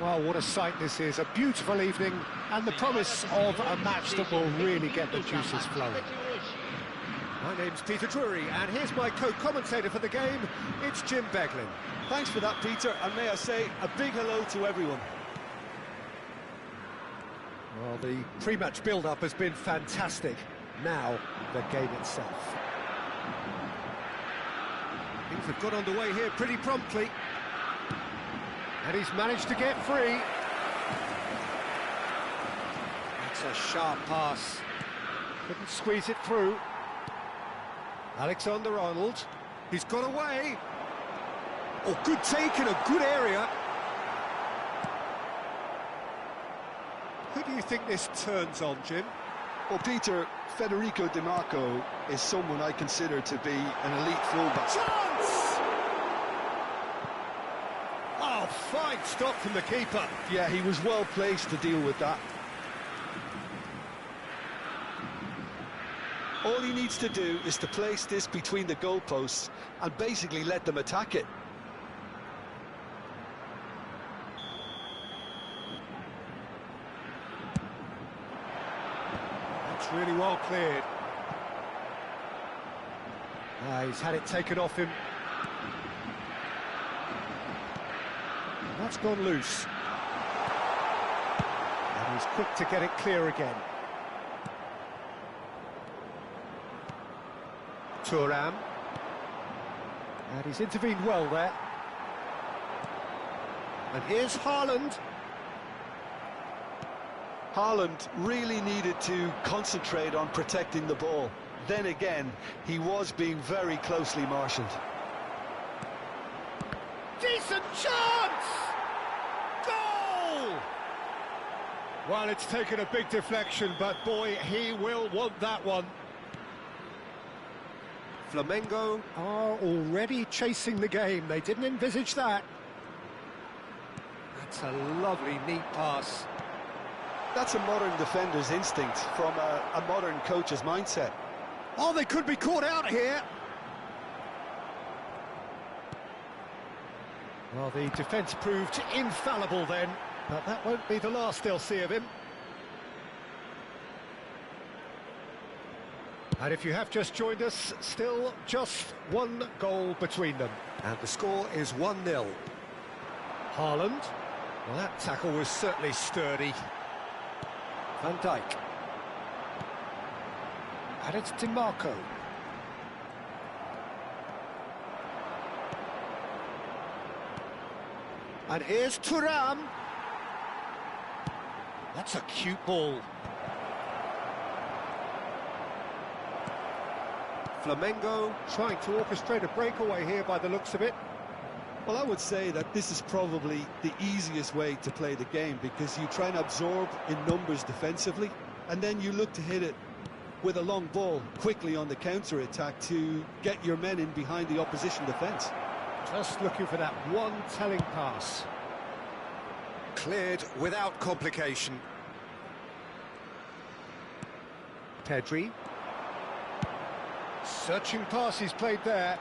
Well, what a sight this is. A beautiful evening and the promise of a match that will really get the juices flowing. My name's Peter Drury, and here's my co-commentator for the game. It's Jim Beglin. Thanks for that, Peter, and may I say a big hello to everyone. Well, the pre-match build-up has been fantastic. Now, the game itself. Things have got underway here pretty promptly. And he's managed to get free. That's a sharp pass. Couldn't squeeze it through. Alexander-Arnold. He's got away. Oh, good take in a good area. Who do you think this turns on, Jim? Well, Peter, Federico Di Marco is someone I consider to be an elite fullback. Chance! Oh, fine stop from the keeper. Yeah, he was well placed to deal with that. All he needs to do is to place this between the goalposts and basically let them attack it. That's really well cleared. He's had it taken off him. That's gone loose. And he's quick to get it clear again. Thuram. And he's intervened well there. And here's Haaland. Haaland really needed to concentrate on protecting the ball. Then again, he was being very closely marshalled. Decent chance! Goal! Well, it's taken a big deflection, but boy, he will want that one. Flamengo are already chasing the game. They didn't envisage that. That's a lovely, neat pass. That's a modern defender's instinct from a modern coach's mindset. Oh, they could be caught out here. Well, the defence proved infallible then, but that won't be the last they'll see of him. And if you have just joined us, still just one goal between them. And the score is 1-0. Haaland. Well, that tackle was certainly sturdy. Van Dijk. And it's DiMarco. And here's Thuram. That's a cute ball. Flamengo trying to orchestrate a breakaway here by the looks of it. Well, I would say that this is probably the easiest way to play the game, because you try and absorb in numbers defensively, and then you look to hit it with a long ball quickly on the counter-attack to get your men in behind the opposition defence. Just looking for that one telling pass. Cleared without complication. Pedri. Searching pass he's played there.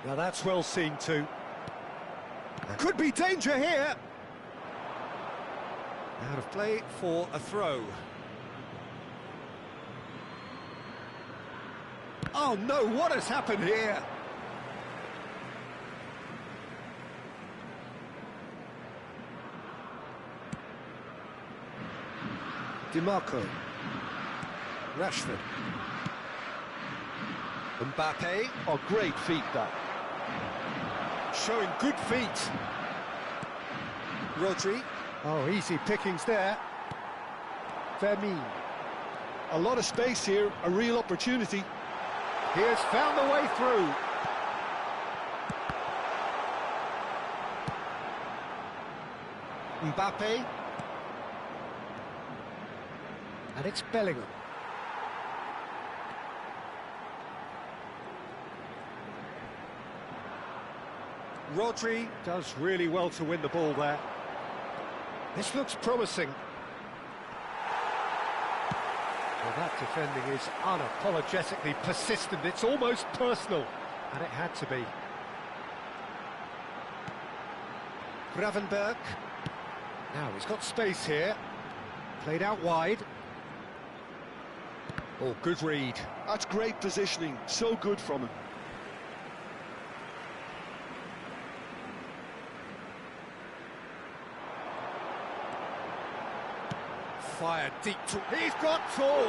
Now that's well seen too. Could be danger here. Out of play for a throw. Oh no, what has happened here? DiMarco. Rashford. Mbappe. Oh, great feet, that. Showing good feet. Rodri. Oh, easy pickings there. Vermeer. A lot of space here, a real opportunity. He has found the way through. Mbappe. And it's Bellingham. Rodri does really well to win the ball there. This looks promising. Well, that defending is unapologetically persistent. It's almost personal, and it had to be. Gravenberg. Now he's got space here. Played out wide. Oh, good read. That's great positioning. So good from him. Fired deep to... He's got tall!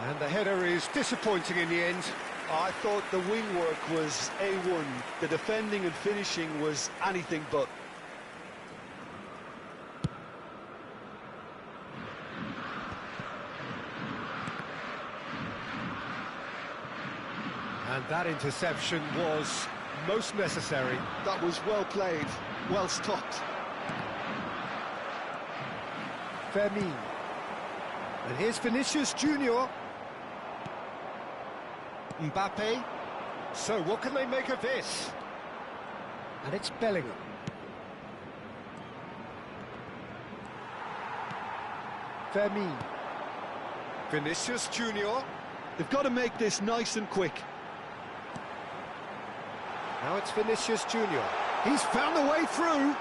And the header is disappointing in the end. I thought the wing work was A1. The defending and finishing was anything but. And that interception was most necessary. That was well played, well stopped. Vermeer. And here's Vinicius Junior. Mbappe. So what can they make of this? And it's Bellingham. Vermeer. Vinicius Junior. They've got to make this nice and quick. Now it's Vinicius Junior. He's found the way through.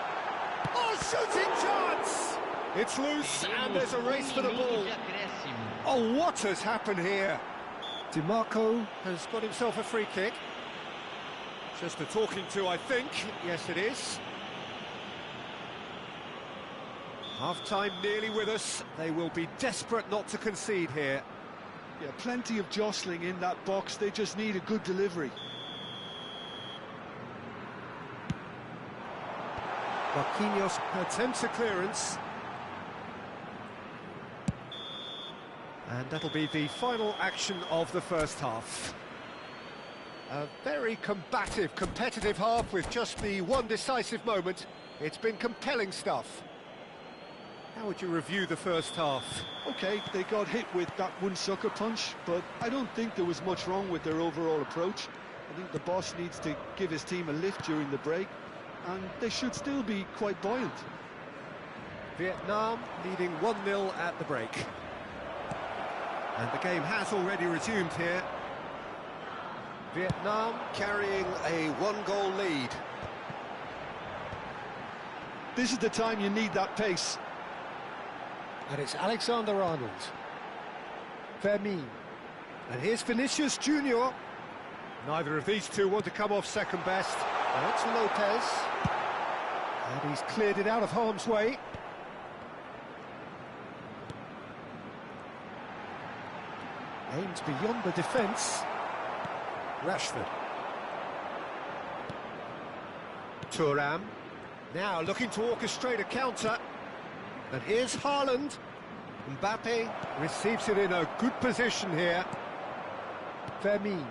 Oh, shooting chance! It's loose, and there's a race for the ball. Oh, what has happened here? DiMarco has got himself a free kick. Just a talking to, I think. Yes, it is. Half-time nearly with us. They will be desperate not to concede here. Yeah, plenty of jostling in that box. They just need a good delivery. Marquinhos attempts a clearance. And that'll be the final action of the first half. A very combative, competitive half with just the one decisive moment. It's been compelling stuff. How would you review the first half? Okay, they got hit with that one sucker punch, but I don't think there was much wrong with their overall approach. I think the boss needs to give his team a lift during the break, and they should still be quite buoyant. Vietnam leading 1-0 at the break. And the game has already resumed here. Vietnam carrying a one-goal lead. This is the time you need that pace. And it's Alexander-Arnold. Fermin. And here's Vinicius Junior. Neither of these two want to come off second best. And it's Lopez. And he's cleared it out of harm's way. Aims beyond the defence. Rashford. Thuram. Now looking to orchestrate a counter. And here's Haaland. Mbappe receives it in a good position here. Fermin.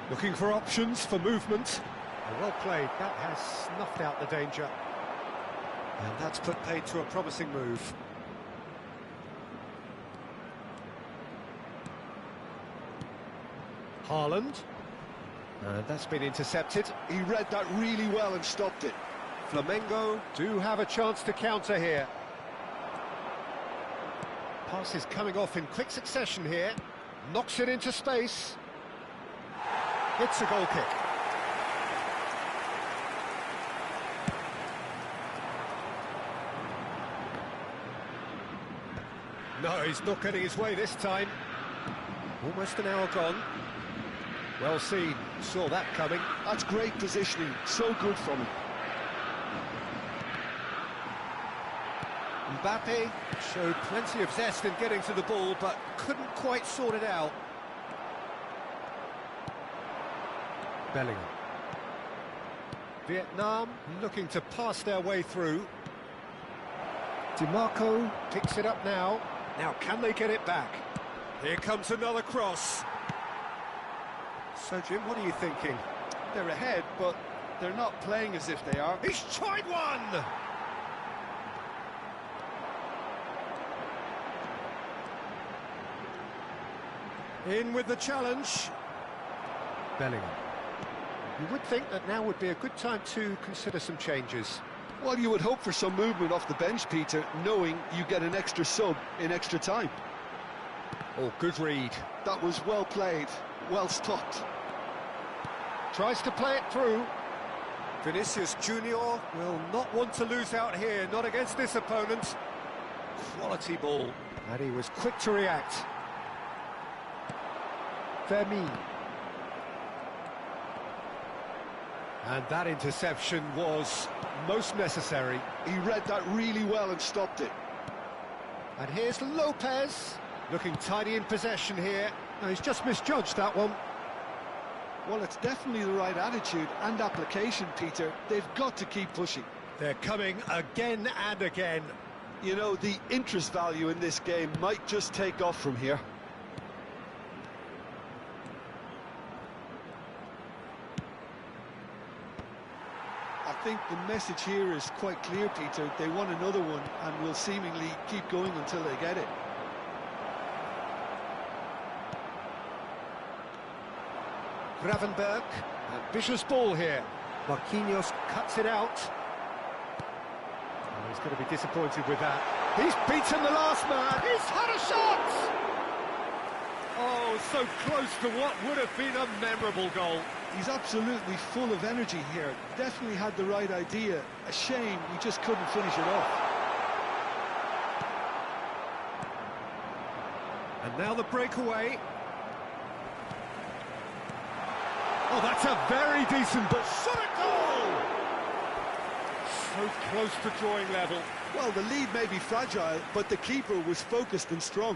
Looking for options for movement. Well played. That has snuffed out the danger. And that's put paid to a promising move. Haaland. And that's been intercepted. He read that really well and stopped it. Flamengo do have a chance to counter here. Pass is coming off in quick succession here. Knocks it into space. Hits a goal kick. No, he's not getting his way this time. Almost an hour gone. Well seen, saw that coming. That's great positioning, so good from him. Mbappe showed plenty of zest in getting to the ball, but couldn't quite sort it out. Bellingham. Vietnam looking to pass their way through. DiMarco picks it up now. Now can they get it back? Here comes another cross. So Jim, what are you thinking? They're ahead, but they're not playing as if they are. He's tried one! In with the challenge. Bellingham. You would think that now would be a good time to consider some changes. Well, you would hope for some movement off the bench, Peter, knowing you get an extra sub in extra time. Oh, good read. That was well played, well stopped. Tries to play it through. Vinicius Junior will not want to lose out here, not against this opponent. Quality ball. And he was quick to react. Fermin. And that interception was most necessary. He read that really well and stopped it. And here's Lopez, looking tidy in possession here. No, he's just misjudged that one. Well, it's definitely the right attitude and application, Peter. They've got to keep pushing. They're coming again and again. You know, the interest value in this game might just take off from here. I think the message here is quite clear, Peter. They want another one and will seemingly keep going until they get it. Gravenberg, ambitious ball here. Marquinhos cuts it out. Oh, he's going to be disappointed with that. He's beaten the last man. He's had a shot! Oh, so close to what would have been a memorable goal. He's absolutely full of energy here. Definitely had the right idea. A shame he just couldn't finish it off. And now the breakaway. Oh, that's a very decent but shot at goal! So close to drawing level. Well, the lead may be fragile, but the keeper was focused and strong.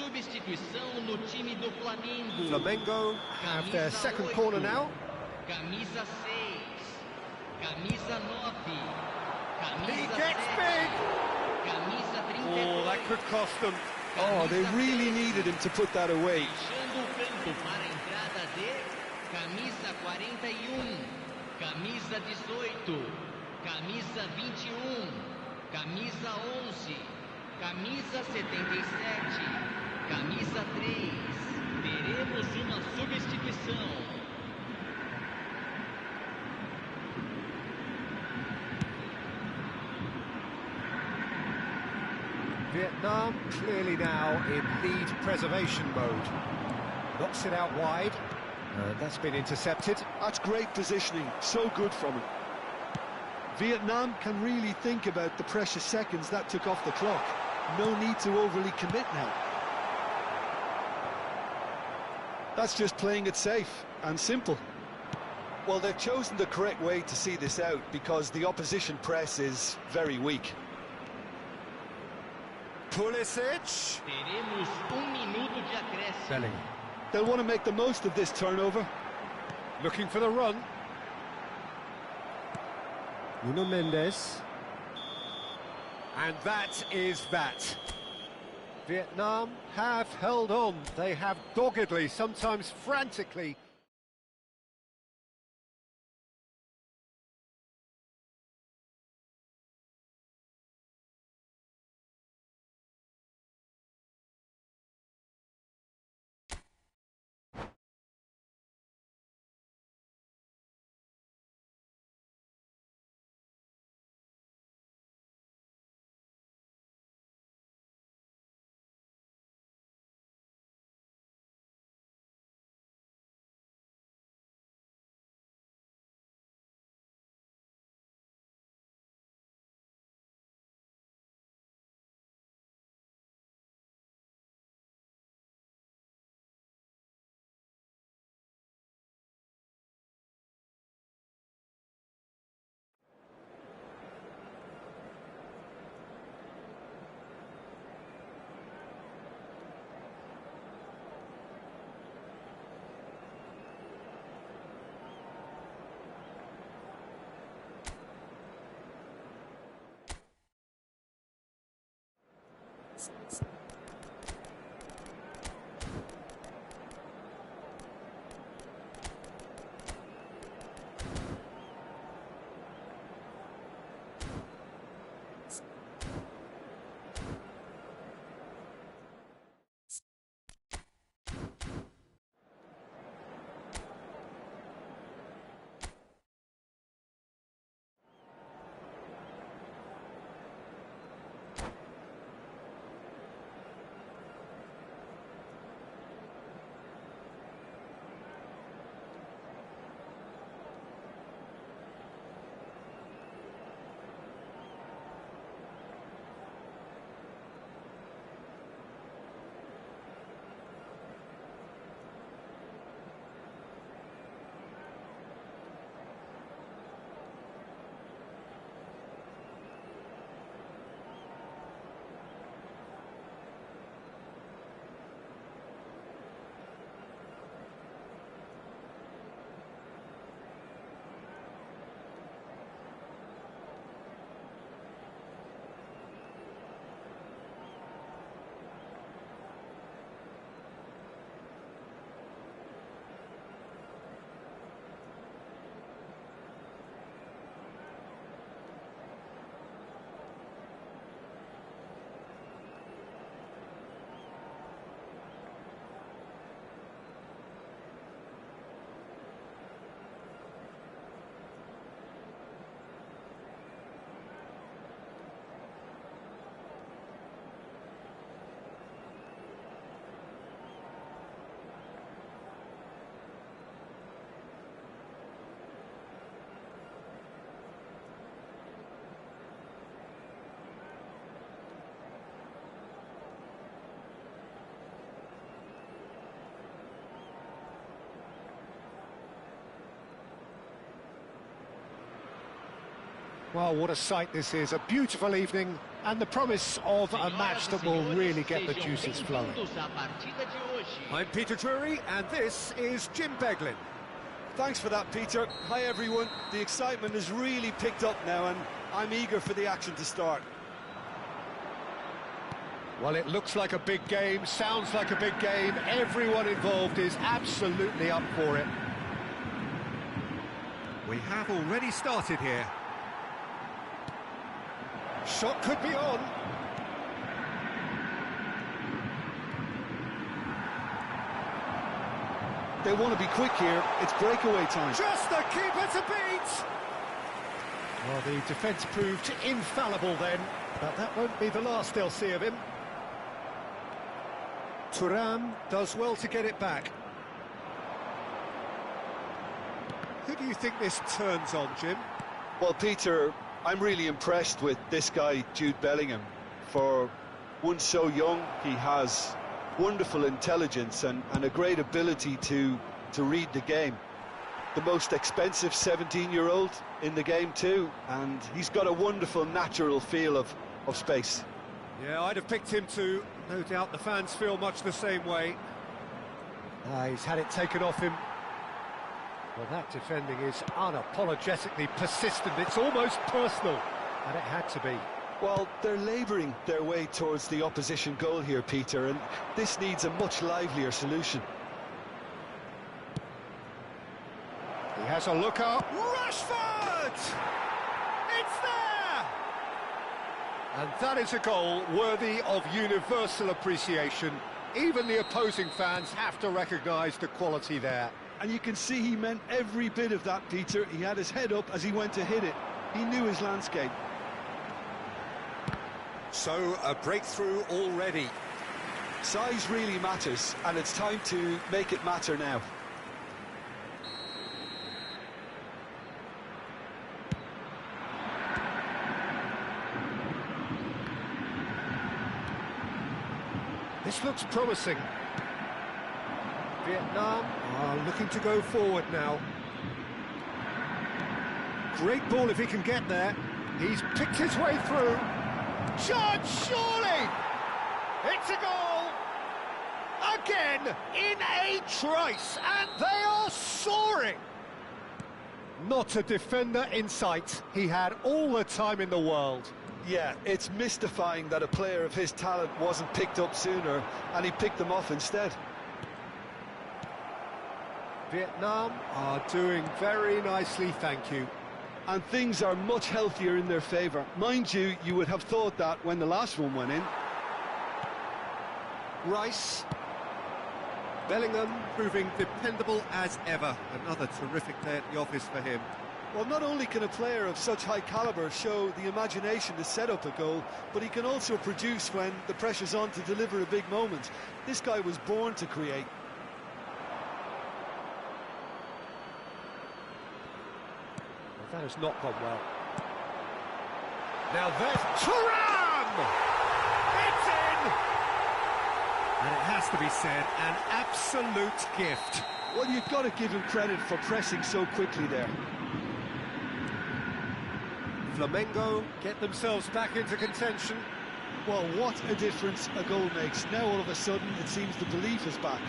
substituição no time do Flamengo. Flamengo have their second corner now. Camisa 6. Camisa 9. Camisa He gets 7. big! Camisa 32. Oh, that could cost them. Oh, they really needed him to put that away. Deixando o campo para a entrada de camisa 41, camisa 18, camisa 21, camisa 11, camisa 77, camisa 3. Teremos uma substituição. Vietnam clearly now in lead preservation mode. Knocks it out wide. That's been intercepted. That's great positioning, so good from him. Vietnam can really think about the precious seconds that took off the clock. No need to overly commit now. That's just playing it safe and simple. Well, they've chosen the correct way to see this out because the opposition press is very weak. Pulisic. Teremos minuto de acréscimo. Belling. They'll want to make the most of this turnover. Looking for the run. Nuno Mendes. And that is that. Vietnam have held on. They have doggedly, sometimes frantically, well, what a sight this is. A beautiful evening, And the promise of a match that will really get the juices flowing. I'm Peter Drury, and this is Jim Beglin. Thanks for that, Peter. Hi, everyone. The excitement has really picked up now, and I'm eager for the action to start. Well, it looks like a big game, sounds like a big game. Everyone involved is absolutely up for it. We have already started here. Shot could be on. They want to be quick here. It's breakaway time. Just the keeper to beat! Well, the defence proved infallible then, but that won't be the last they'll see of him. Thuram does well to get it back. Who do you think this turns on, Jim? Well, Peter, I'm really impressed with this guy, Jude Bellingham. For one so young, he has wonderful intelligence and a great ability to read the game. The most expensive 17-year-old in the game too, and he's got a wonderful natural feel of space. Yeah, I'd have picked him too. No doubt the fans feel much the same way. He's had it taken off him. Well, that defending is unapologetically persistent. It's almost personal, and it had to be. Well, they're labouring their way towards the opposition goal here, Peter, and this needs a much livelier solution. He has a look up. Rashford! It's there! And that is a goal worthy of universal appreciation. Even the opposing fans have to recognise the quality there. And you can see he meant every bit of that, Peter. He had his head up as he went to hit it. He knew his landscape. So, a breakthrough already. Size really matters, and it's time to make it matter now. This looks promising. Vietnam are looking to go forward now. Great ball if he can get there. He's picked his way through. Shot, surely! It's a goal! Again, in a trice, and they are soaring! Not a defender in sight. He had all the time in the world. Yeah, it's mystifying that a player of his talent wasn't picked up sooner, and he picked them off instead. Vietnam are doing very nicely, thank you. And things are much healthier in their favour. Mind you, you would have thought that when the last one went in. Rice. Bellingham proving dependable as ever. Another terrific day at the office for him. Well, not only can a player of such high calibre show the imagination to set up a goal, but he can also produce when the pressure's on to deliver a big moment. This guy was born to create. That has not gone well. Now there's Thuram! It's in! And it has to be said, an absolute gift. Well, you've got to give him credit for pressing so quickly there. Flamengo get themselves back into contention. Well, what a difference a goal makes. Now all of a sudden it seems the belief is back.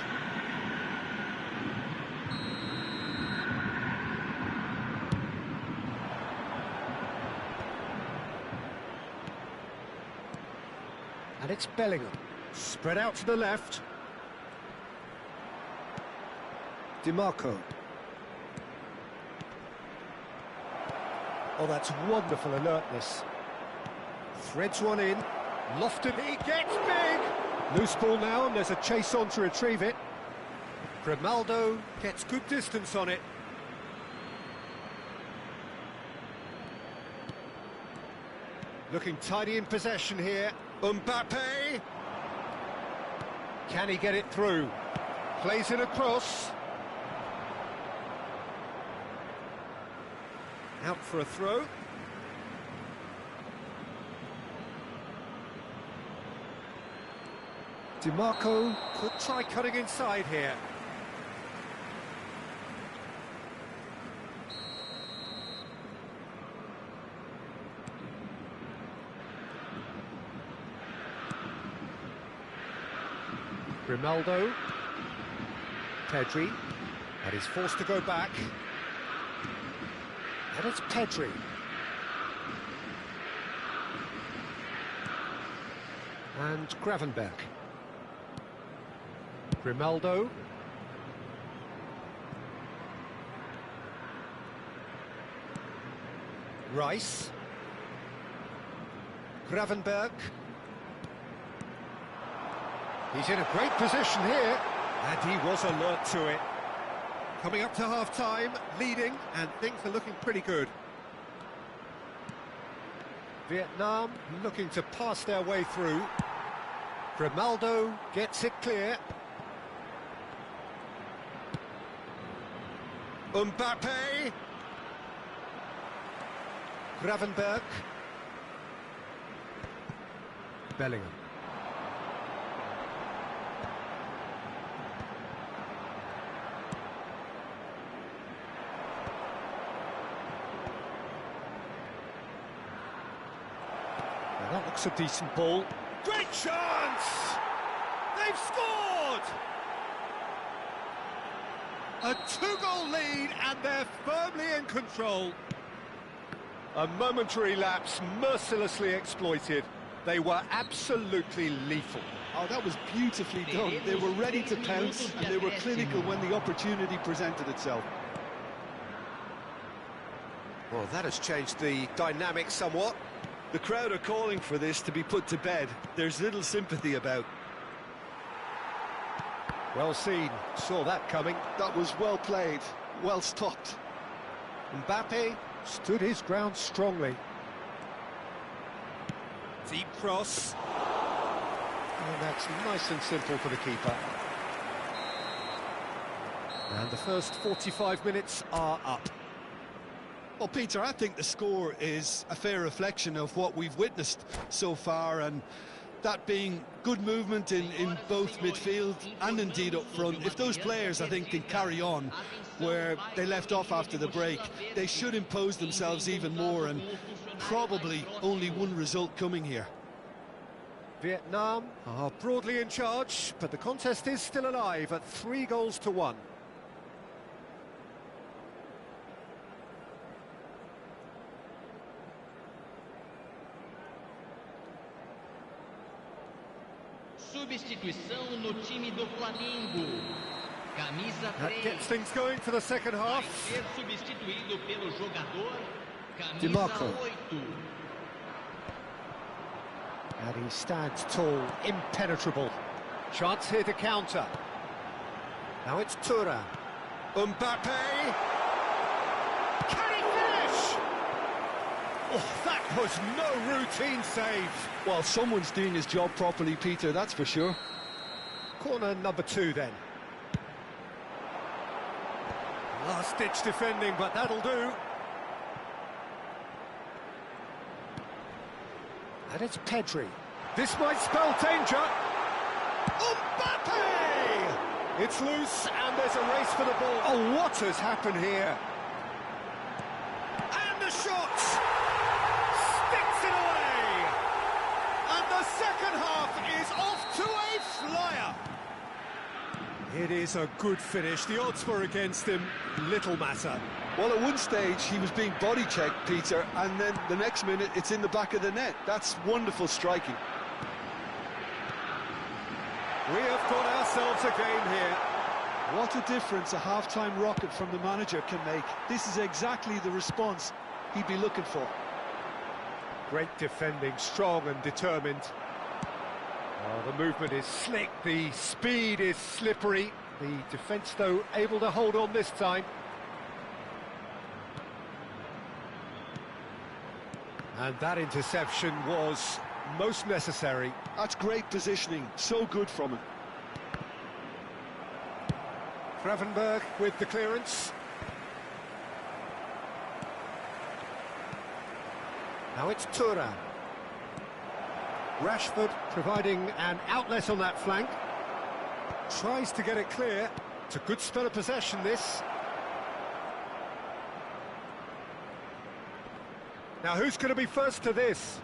And it's Bellingham. Spread out to the left. DiMarco. Oh, that's wonderful alertness. Threads one in. Lofted, he gets big! Loose ball now, and there's a chase on to retrieve it. Grimaldo gets good distance on it. Looking tidy in possession here. Mbappe! Can he get it through? Plays it across. Out for a throw. DiMarco could try cutting inside here. Grimaldo. Pedri. And he's forced to go back. And it's Pedri. And Gravenberg. Grimaldo. Rice. Gravenberg. He's in a great position here, and he was alert to it. Coming up to half-time, leading, and things are looking pretty good. Vietnam looking to pass their way through. Grimaldo gets it clear. Mbappe. Gravenberg. Bellingham. Now that looks a decent ball. Great chance! They've scored! A two-goal lead, and they're firmly in control. A momentary lapse, mercilessly exploited. They were absolutely lethal. Oh, that was beautifully done. They were ready to pounce, and they were clinical when the opportunity presented itself. Well, that has changed the dynamic somewhat. The crowd are calling for this to be put to bed. There's little sympathy about. Well seen, saw that coming. That was well played, well stopped. Mbappe stood his ground strongly. Deep cross. And that's nice and simple for the keeper. And the first 45 minutes are up. Well, Peter, I think the score is a fair reflection of what we've witnessed so far, and that being good movement in both midfield and indeed up front. If those players, I think, can carry on where they left off after the break, they should impose themselves even more, and probably only one result coming here. Vietnam are broadly in charge, but the contest is still alive at 3-1. Substituição no time do Flamengo. Camisa 3. That gets things going for the second half. Vai ser substituído pelo jogador camisa DiMarco. 8. And he stands tall, impenetrable. Chance here to counter. Now it's Thuram. Mbappe. Can he finish? Oh, that was no routine save. Well, someone's doing his job properly, Peter, that's for sure. Corner number 2 then. Last-ditch defending, but that'll do. And it's Pedri. This might spell danger. Mbappe! It's loose, and there's a race for the ball. Oh, what has happened here? And the shot! Sticks it away! And the second half is off to a flyer. It is a good finish. The odds were against him. Little matter. Well, at one stage, he was being body-checked, Peter, and then the next minute, it's in the back of the net. That's wonderful striking. We have got ourselves a game here. What a difference a half-time rocket from the manager can make. This is exactly the response he'd be looking for. Great defending, strong and determined. Oh, the movement is slick, the speed is slippery. The defence, though, able to hold on this time. And that interception was most necessary. That's great positioning, so good from him. Gravenberg with the clearance. Now it's Thuram. Rashford providing an outlet on that flank. Tries to get it clear. It's a good spell of possession, this. Now, who's going to be first to this?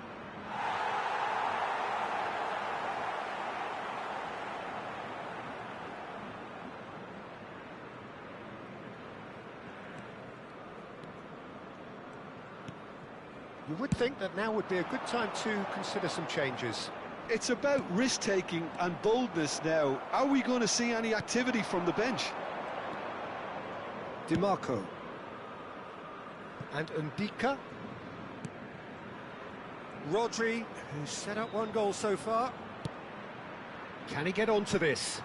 You would think that now would be a good time to consider some changes. It's about risk-taking and boldness now. Are we going to see any activity from the bench? DiMarco. And Ndika. Rodri, who's set up one goal so far. Can he get onto this?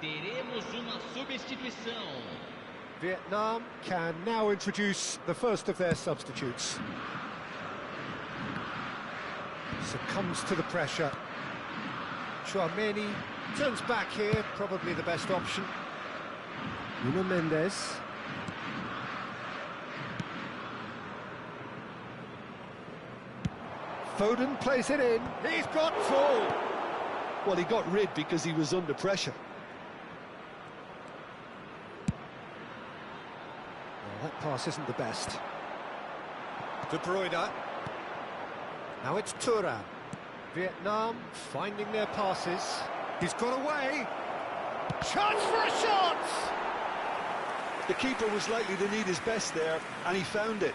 Teremos uma substituição. Vietnam can now introduce the first of their substitutes. Succumbs to the pressure. Chouameni turns back here, probably the best option. Nuno Mendes. Foden plays it in. He's got full. Well, he got rid because he was under pressure. Well, that pass isn't the best. De Bruyne. Now it's Thuram. Vietnam finding their passes. He's got away. Chance for a shot! The keeper was likely to need his best there, and he found it.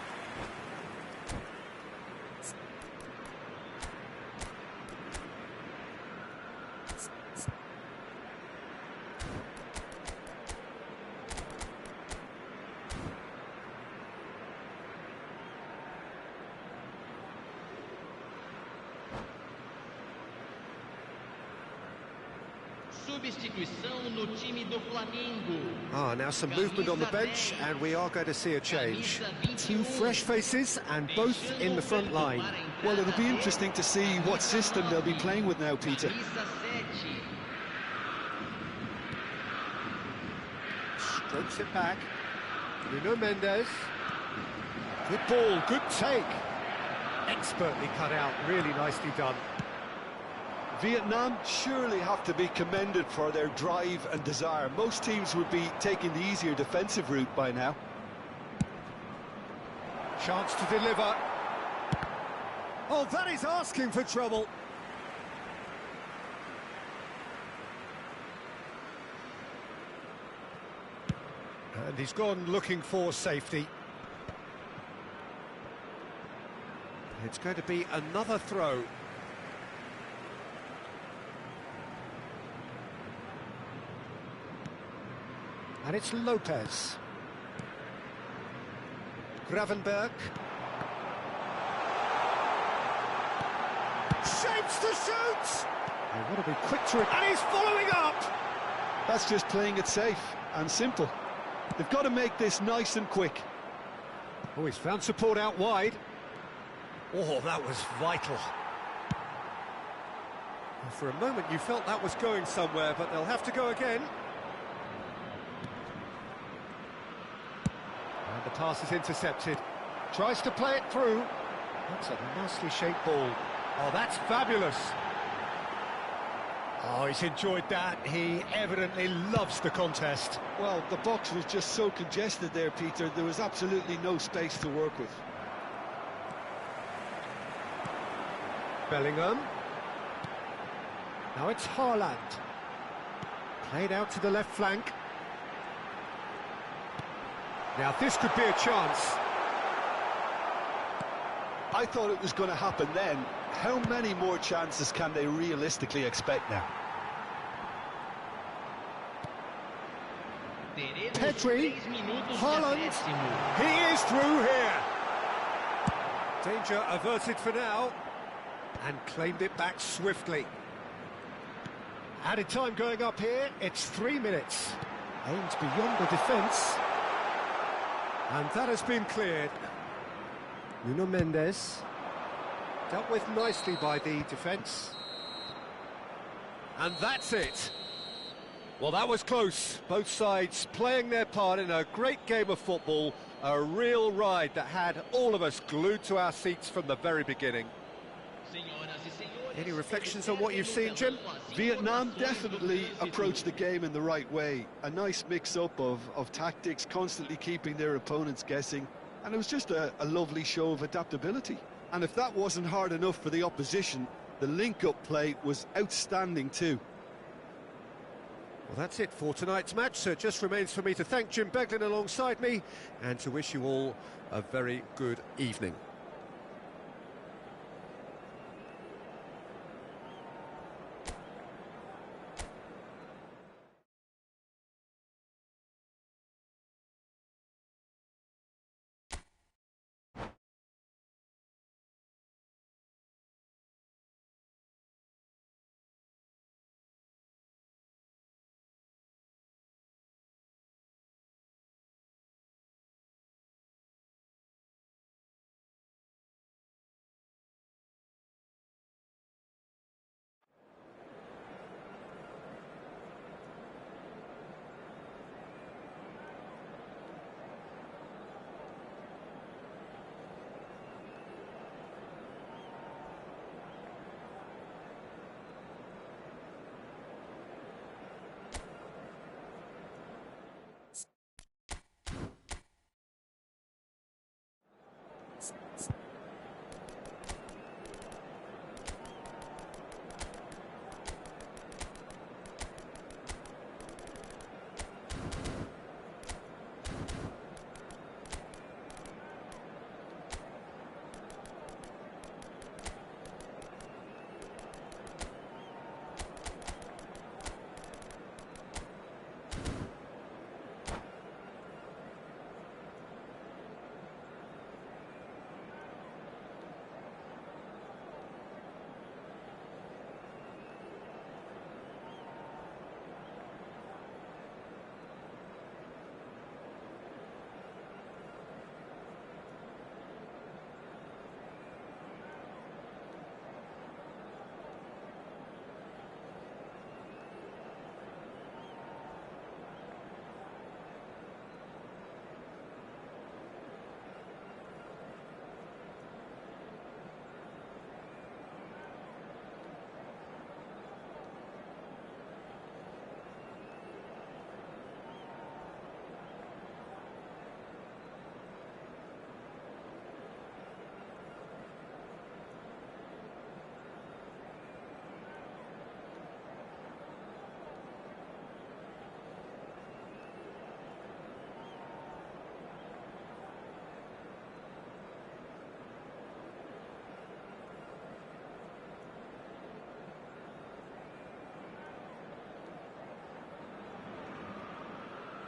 Substituição no time do Flamengo. Now some movement on the bench, and we are going to see a change. Two fresh faces, and both in the front line. Well, it'll be interesting to see what system they'll be playing with now, Peter. Strokes it back. Nuno Mendes. Good ball, good take. Expertly cut out, really nicely done. Vietnam surely have to be commended for their drive and desire. Most teams would be taking the easier defensive route by now. Chance to deliver. Oh, that is asking for trouble. And he's gone looking for safety. It's going to be another throw. And it's Lopez. Gravenberg. Shapes to shoot! They want to be quick to it, and he's following up! That's just playing it safe and simple. They've got to make this nice and quick. Oh, he's found support out wide. Oh, that was vital. Well, for a moment you felt that was going somewhere, but they'll have to go again. And the pass is intercepted. Tries to play it through. That's a nicely shaped ball. Oh, that's fabulous. Oh, he's enjoyed that. He evidently loves the contest. Well, the box was just so congested there, Peter. There was absolutely no space to work with. Bellingham. Now it's Haaland. Played out to the left flank. Now this could be a chance. I thought it was going to happen then. How many more chances can they realistically expect now? Petri, Haaland, he is through here. Danger averted for now, and claimed it back swiftly. Added time going up here, it's 3 minutes. Aims beyond the defence. And that has been cleared. Nuno Mendes. Dealt with nicely by the defence. And that's it. Well, that was close. Both sides playing their part in a great game of football. A real ride that had all of us glued to our seats from the very beginning. Any reflections on what you've seen, Jim? Vietnam definitely approached the game in the right way. A nice mix-up of tactics, constantly keeping their opponents guessing. And it was just a lovely show of adaptability. And if that wasn't hard enough for the opposition, the link-up play was outstanding too. Well, that's it for tonight's match, so it just remains for me to thank Jim Beglin alongside me and to wish you all a very good evening.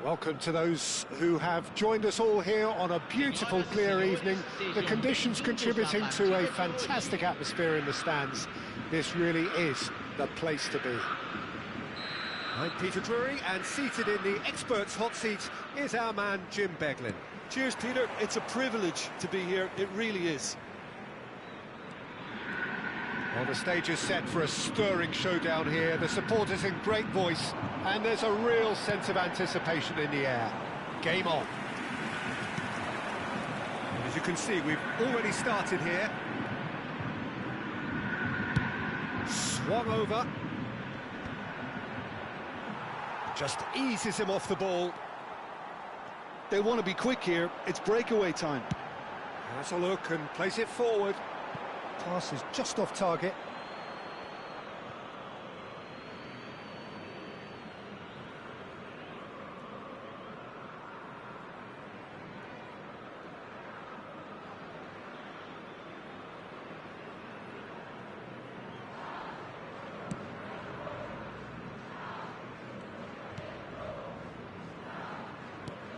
Welcome to those who have joined us all here on a beautiful, clear evening. The conditions contributing to a fantastic atmosphere in the stands. This really is the place to be. I'm Peter Drury, and seated in the experts' hot seat is our man Jim Beglin. Cheers, Peter. It's a privilege to be here. It really is. Well, the stage is set for a stirring showdown here. The supporters in great voice, and there's a real sense of anticipation in the air. Game on. As you can see, we've already started here. Swung over. Just eases him off the ball. They want to be quick here. It's breakaway time. Has a look and plays it forward. Pass is just off target.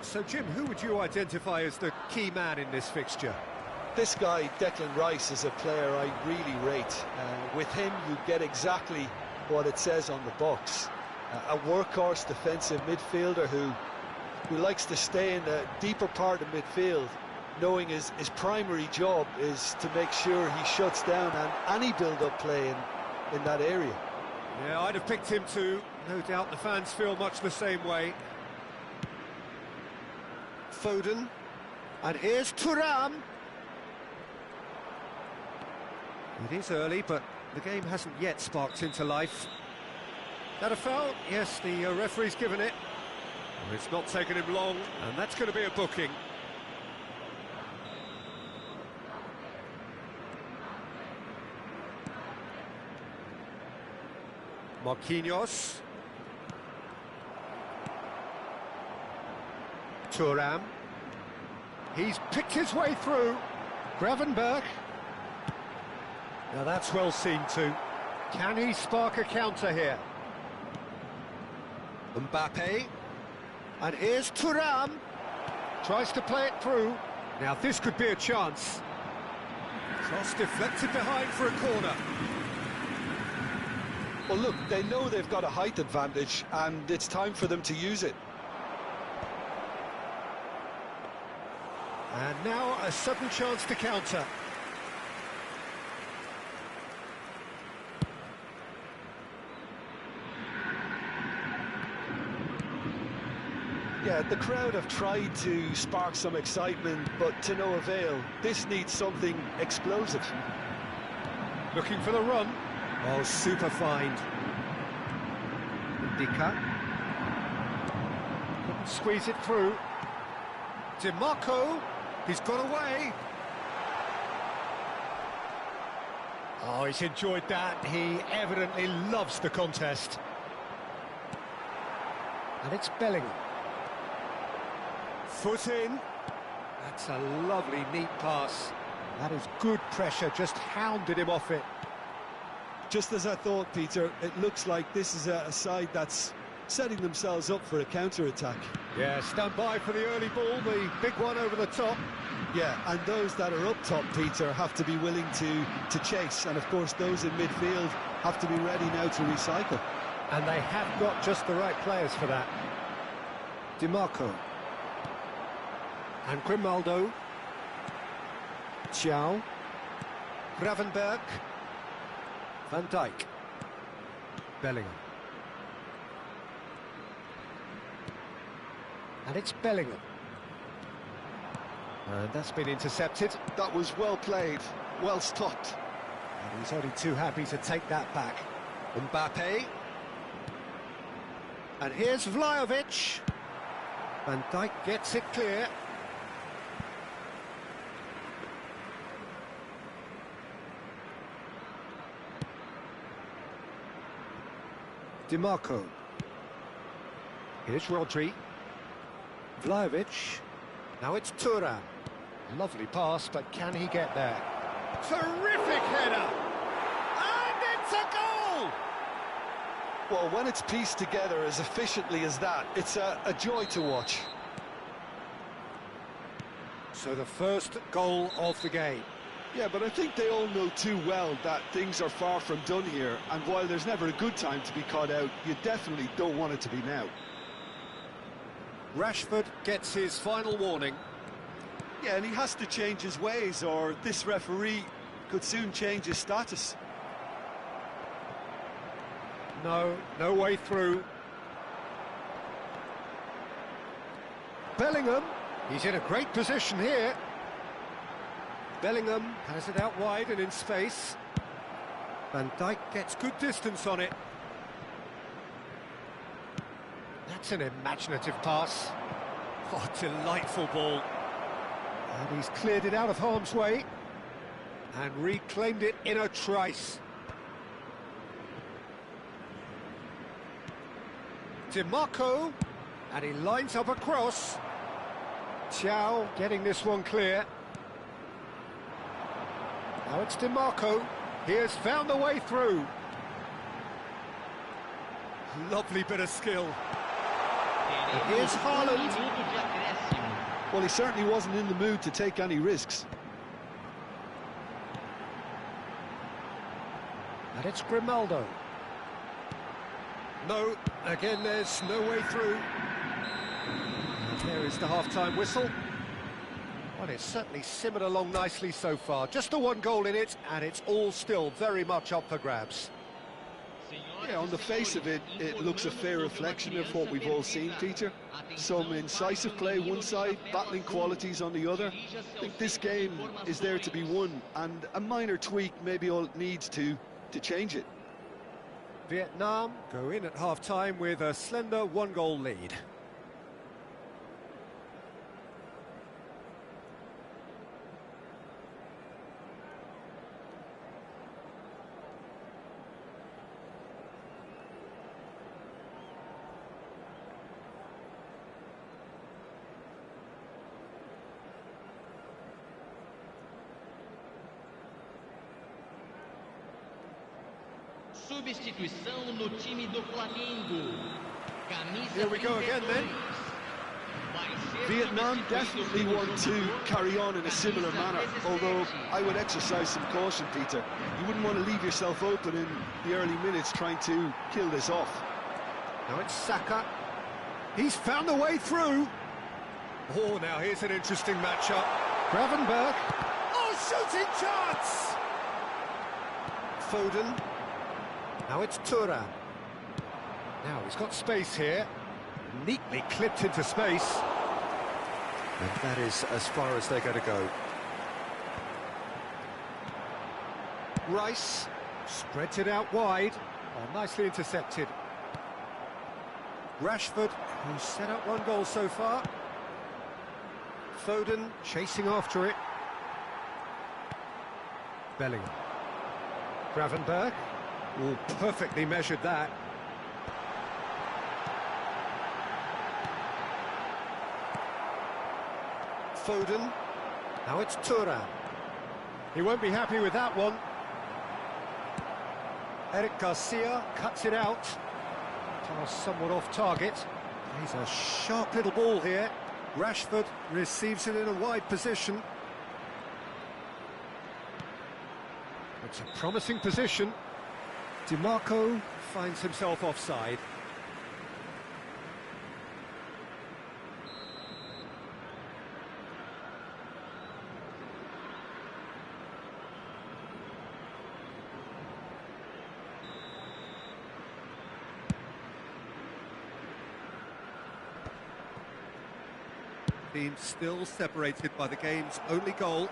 So, Jim, who would you identify as the key man in this fixture? This guy, Declan Rice, is a player I really rate. With him, you get exactly what it says on the box. A workhorse defensive midfielder who likes to stay in the deeper part of midfield, knowing his primary job is to make sure he shuts down any build-up play in that area. Yeah, I'd have picked him too. No doubt the fans feel much the same way. Foden. And here's Thuram. It is early, but the game hasn't yet sparked into life. That a foul? Yes, the referee's given it. Well, it's not taken him long, and that's going to be a booking. Marquinhos. Thuram. He's picked his way through. Gravenberch. Now that's well seen too. Can he spark a counter here? Mbappe. And here's Thuram. Tries to play it through. Now this could be a chance. Cross deflected behind for a corner. Well, look, they know they've got a height advantage, and it's time for them to use it. And now a sudden chance to counter. Yeah, the crowd have tried to spark some excitement, but to no avail. This needs something explosive. Looking for the run. Oh, super find. Dika. Couldn't squeeze it through. DiMarco. He's got away. Oh, he's enjoyed that. He evidently loves the contest. And it's Bellingham. Foot in. That's a lovely, neat pass. That is good pressure, just hounded him off it. Just as I thought, Peter, it looks like this is a side that's setting themselves up for a counter-attack. Yeah, stand by for the early ball, the big one over the top. Yeah, and those that are up top, Peter, have to be willing to chase. And, of course, those in midfield have to be ready now to recycle. And they have got just the right players for that. DiMarco. And Grimaldo. Thiaw. Gravenberch. Van Dijk. Bellingham. And it's Bellingham. And that's been intercepted. That was well played, well stopped. And he's only too happy to take that back. Mbappe. And here's Vlahovic. Van Dijk gets it clear. DiMarco. Here's Rodri. Vlahovic. Now it's Thuram. Lovely pass, but can he get there? Terrific header! And it's a goal! Well, when it's pieced together as efficiently as that, it's a joy to watch. So the first goal of the game. Yeah, but I think they all know too well that things are far from done here, and while there's never a good time to be caught out, you definitely don't want it to be now. Rashford gets his final warning. Yeah, and he has to change his ways, or this referee could soon change his status. No way through. Bellingham, he's in a great position here. Bellingham has it out wide and in space. Van Dijk gets good distance on it. That's an imaginative pass. Oh, delightful ball. And he's cleared it out of harm's way and reclaimed it in a trice. DiMarco, and he lines up a cross. Thiaw getting this one clear. Now it's DiMarco. He has found the way through. Lovely bit of skill. And here's Haaland. Well, he certainly wasn't in the mood to take any risks. And it's Grimaldo. No, again there's no way through. And there is the half-time whistle. Well, it's certainly simmered along nicely so far. Just the one goal in it, and it's all still very much up for grabs. Yeah, on the face of it, it looks a fair reflection of what we've all seen, Peter. Some incisive play one side, battling qualities on the other. I think this game is there to be won, and a minor tweak maybe all it needs to change it. Vietnam go in at half-time with a slender one-goal lead. Substituição no time do Flamengo. Here we go again then. Vietnam definitely want to carry on in a similar manner, although I would exercise some caution, Peter. You wouldn't want to leave yourself open in the early minutes trying to kill this off. Now it's Saka. He's found a way through. Oh, now here's an interesting matchup. Gravenberg. Oh, shooting chance! Foden. Now it's Thuram. Now he's got space here. Neatly clipped into space. And that is as far as they're going to go. Rice spreads it out wide. Oh, nicely intercepted. Rashford, who's set up one goal so far. Foden chasing after it. Bellingham. Gravenberg. Oh, perfectly measured that. Foden. Now it's Thuram. He won't be happy with that one. Eric Garcia cuts it out. Pass somewhat off target. He's a sharp little ball here. Rashford receives it in a wide position. It's a promising position. DiMarco finds himself offside. Team still separated by the game's only goal.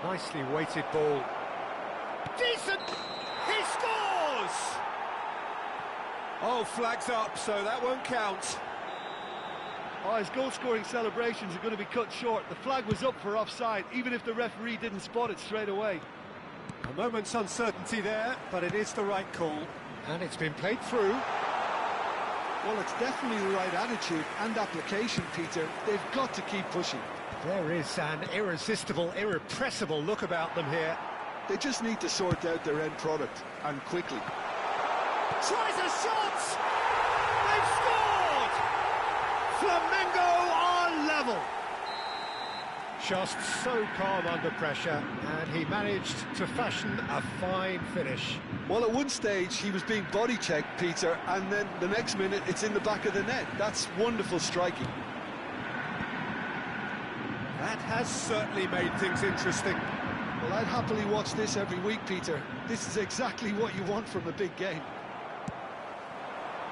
Nicely weighted ball. Decent! He scores! Oh, flags up, so that won't count. Oh, his goal-scoring celebrations are going to be cut short. The flag was up for offside, even if the referee didn't spot it straight away. A moment's uncertainty there, but it is the right call. And it's been played through. Well, it's definitely the right attitude and application, Peter. They've got to keep pushing. There is an irresistible, irrepressible look about them here. They just need to sort out their end product, and quickly. Tries a shot! They've scored! Flamengo are level! Just so calm under pressure, and he managed to fashion a fine finish. Well, at one stage, he was being body-checked, Peter, and then the next minute, it's in the back of the net. That's wonderful striking. That has certainly made things interesting. Well, I'd happily watch this every week, Peter. This is exactly what you want from a big game.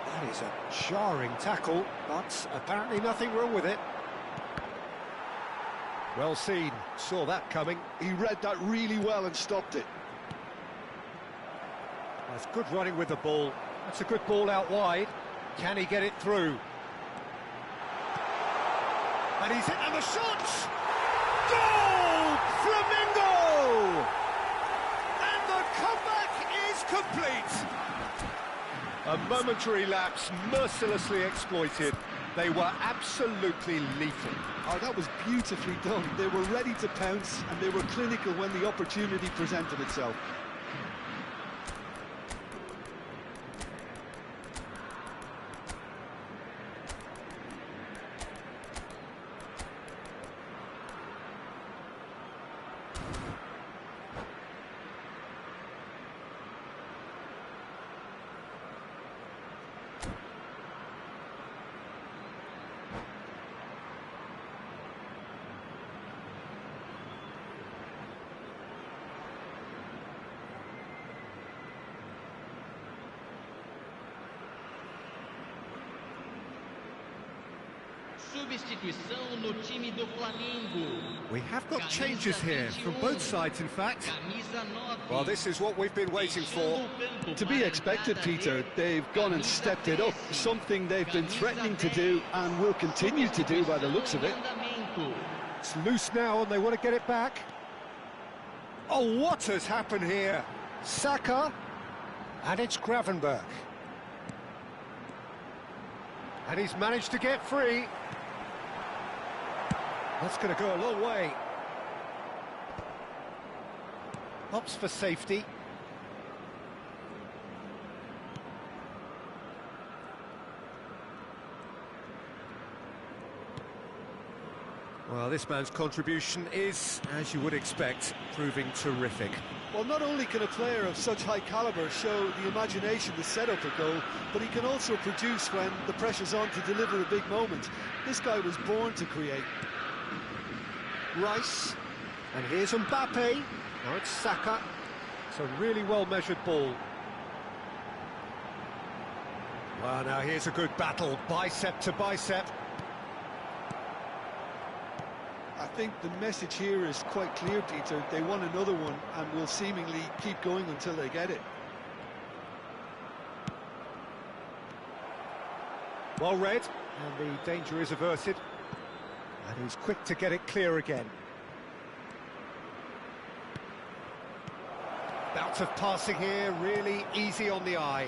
That is a jarring tackle, but apparently nothing wrong with it. Well seen, saw that coming. He read that really well and stopped it. That's good running with the ball. That's a good ball out wide. Can he get it through? And he's hit, and the shot! Goal! Flamengo! And the comeback is complete. A momentary lapse mercilessly exploited. They were absolutely lethal. Oh, that was beautifully done. They were ready to pounce, and they were clinical when the opportunity presented itself. Substituição no time do Flamengo. We have got changes here from both sides, in fact. Camisa 9. Well, this is what we've been waiting for. To be expected, Peter. They've gone and stepped it up, something they've been threatening to do and will continue to do by the looks of it. It's loose now and they want to get it back. Oh, what has happened here? Saka, and it's Gravenberch. And he's managed to get free. That's going to go a long way. Opts for safety. Well, this man's contribution is, as you would expect, proving terrific. Well, not only can a player of such high calibre show the imagination to set up a goal, but he can also produce when the pressure's on to deliver a big moment. This guy was born to create. Rice, and here's Mbappe. Now it's Saka. It's a really well-measured ball. Well, now here's a good battle, bicep to bicep. I think the message here is quite clear, Peter. They want another one and will seemingly keep going until they get it. Well read, and the danger is averted. And he's quick to get it clear again. Bout of passing here, really easy on the eye.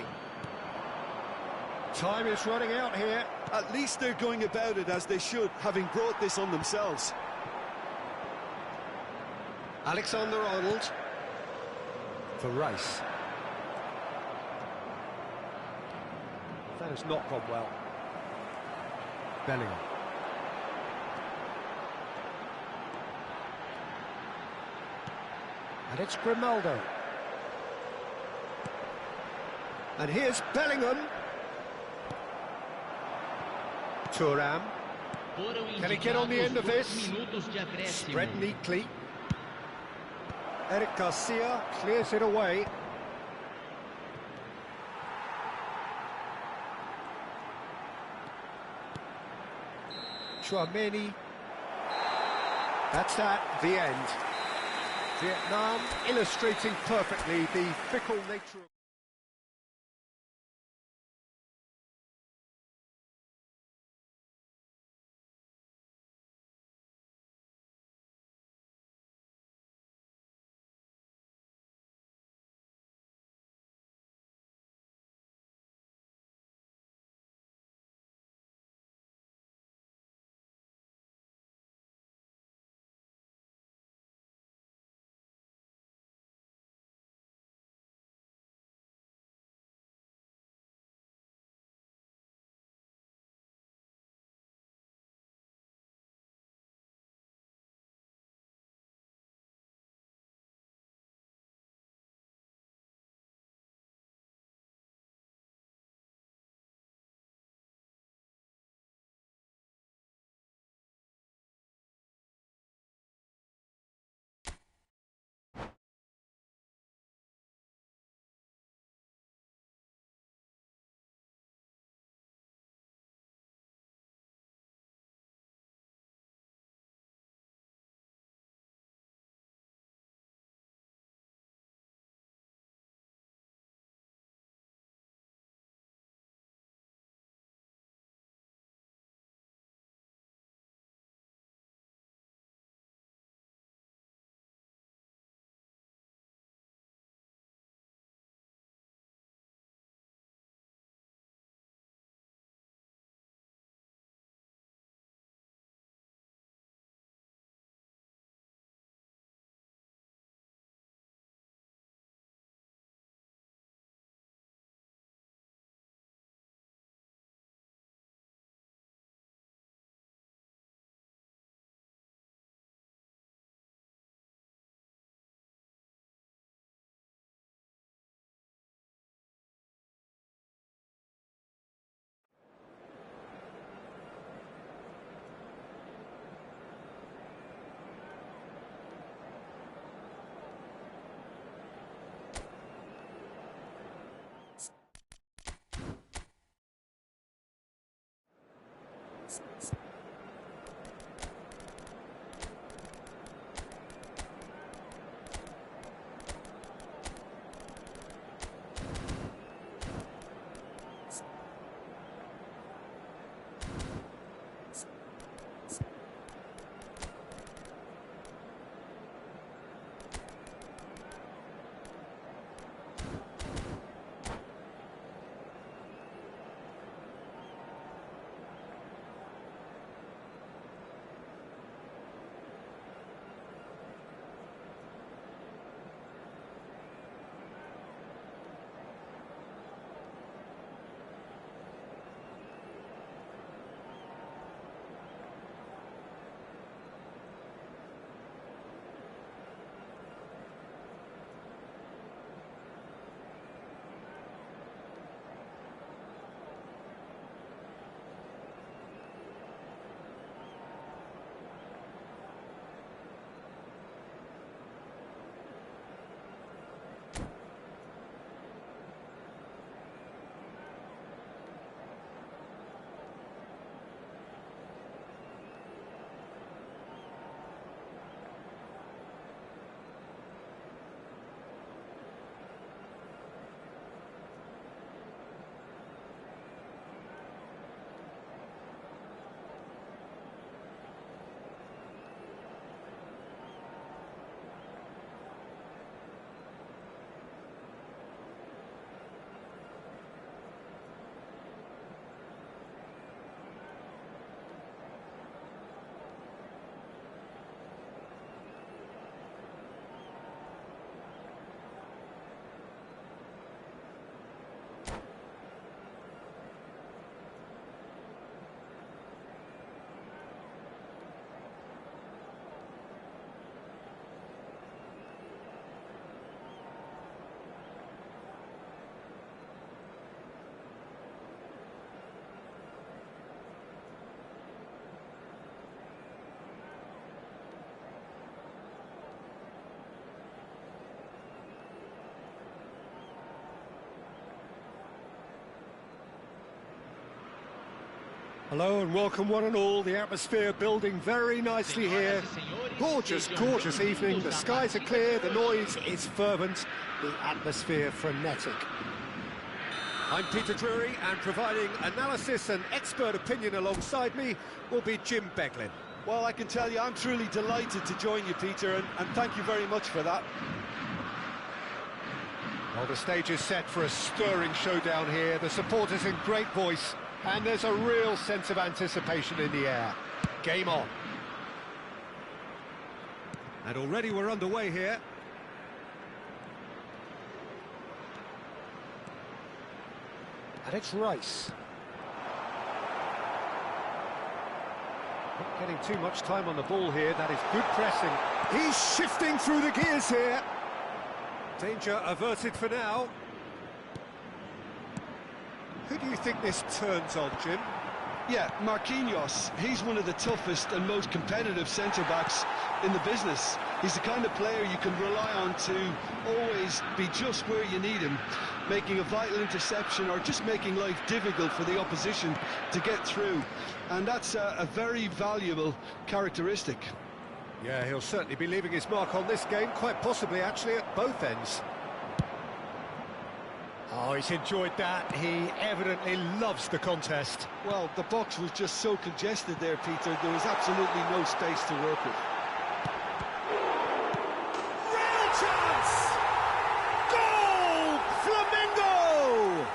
Time is running out here. At least they're going about it as they should, having brought this on themselves. Alexander-Arnold for Rice. That has not gone well. Bellingham. And it's Grimaldo. And here's Bellingham. Thuram. Can he get on the end of this? Spread neatly. Eric Garcia clears it away. Chouameni. That's at the end. Vietnam illustrating perfectly the fickle nature of... Hello and welcome one and all. The atmosphere building very nicely here. Gorgeous, gorgeous evening. The skies are clear, the noise is fervent, the atmosphere frenetic. I'm Peter Drury, and providing analysis and expert opinion alongside me will be Jim Beglin. Well, I can tell you I'm truly delighted to join you, Peter, and thank you very much for that. Well, the stage is set for a stirring showdown here. The supporters in great voice, and there's a real sense of anticipation in the air. Game on. And already we're underway here. And it's Rice. Not getting too much time on the ball here. That is good pressing. He's shifting through the gears here. Danger averted for now. Who do you think this turns on, Jim? Yeah, Marquinhos. He's one of the toughest and most competitive centre-backs in the business. He's the kind of player you can rely on to always be just where you need him, making a vital interception or just making life difficult for the opposition to get through. And that's a very valuable characteristic. Yeah, he'll certainly be leaving his mark on this game, quite possibly actually at both ends. Oh, he's enjoyed that. He evidently loves the contest. Well, the box was just so congested there, Peter. There was absolutely no space to work with. Real chance! Goal! Flamingo!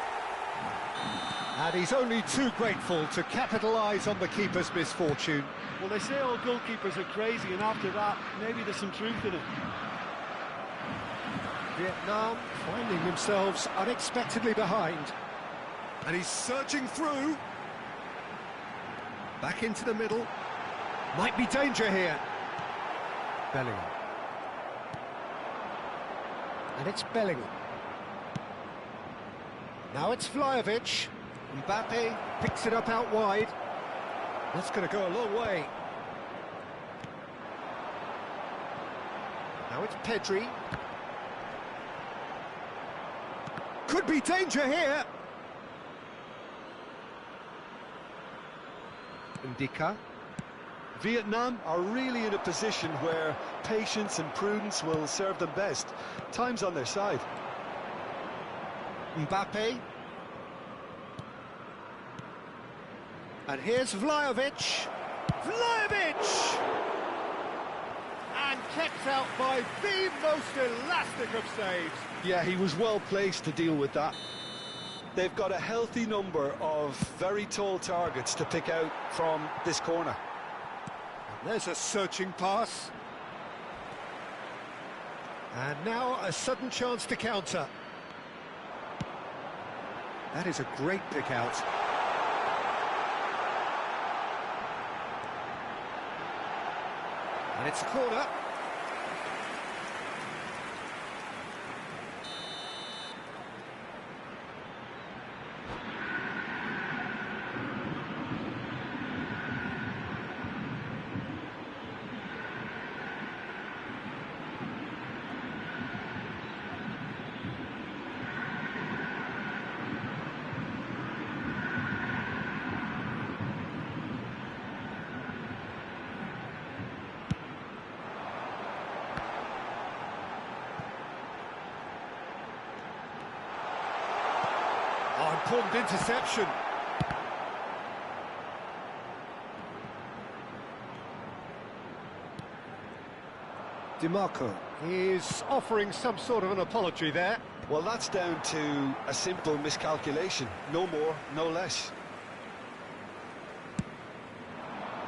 And he's only too grateful to capitalise on the keeper's misfortune. Well, they say all goalkeepers are crazy, and after that, maybe there's some truth in it. Vietnam finding themselves unexpectedly behind. And he's surging through. Back into the middle. Might be danger here. Bellingham. And it's Bellingham. Now it's Vlahovic. Mbappe picks it up out wide. That's going to go a long way. Now it's Pedri. Could be danger here. Ndika. Vietnam are really in a position where patience and prudence will serve them best. Time's on their side. Mbappe. And here's Vlahovic. Vlahovic! And kept out by the most elastic of saves. Yeah, he was well placed to deal with that. They've got a healthy number of very tall targets to pick out from this corner. And there's a searching pass. And now a sudden chance to counter. That is a great pick out. And it's a corner. Oh, important interception. DiMarco is offering some sort of an apology there. Well, that's down to a simple miscalculation. No more, no less.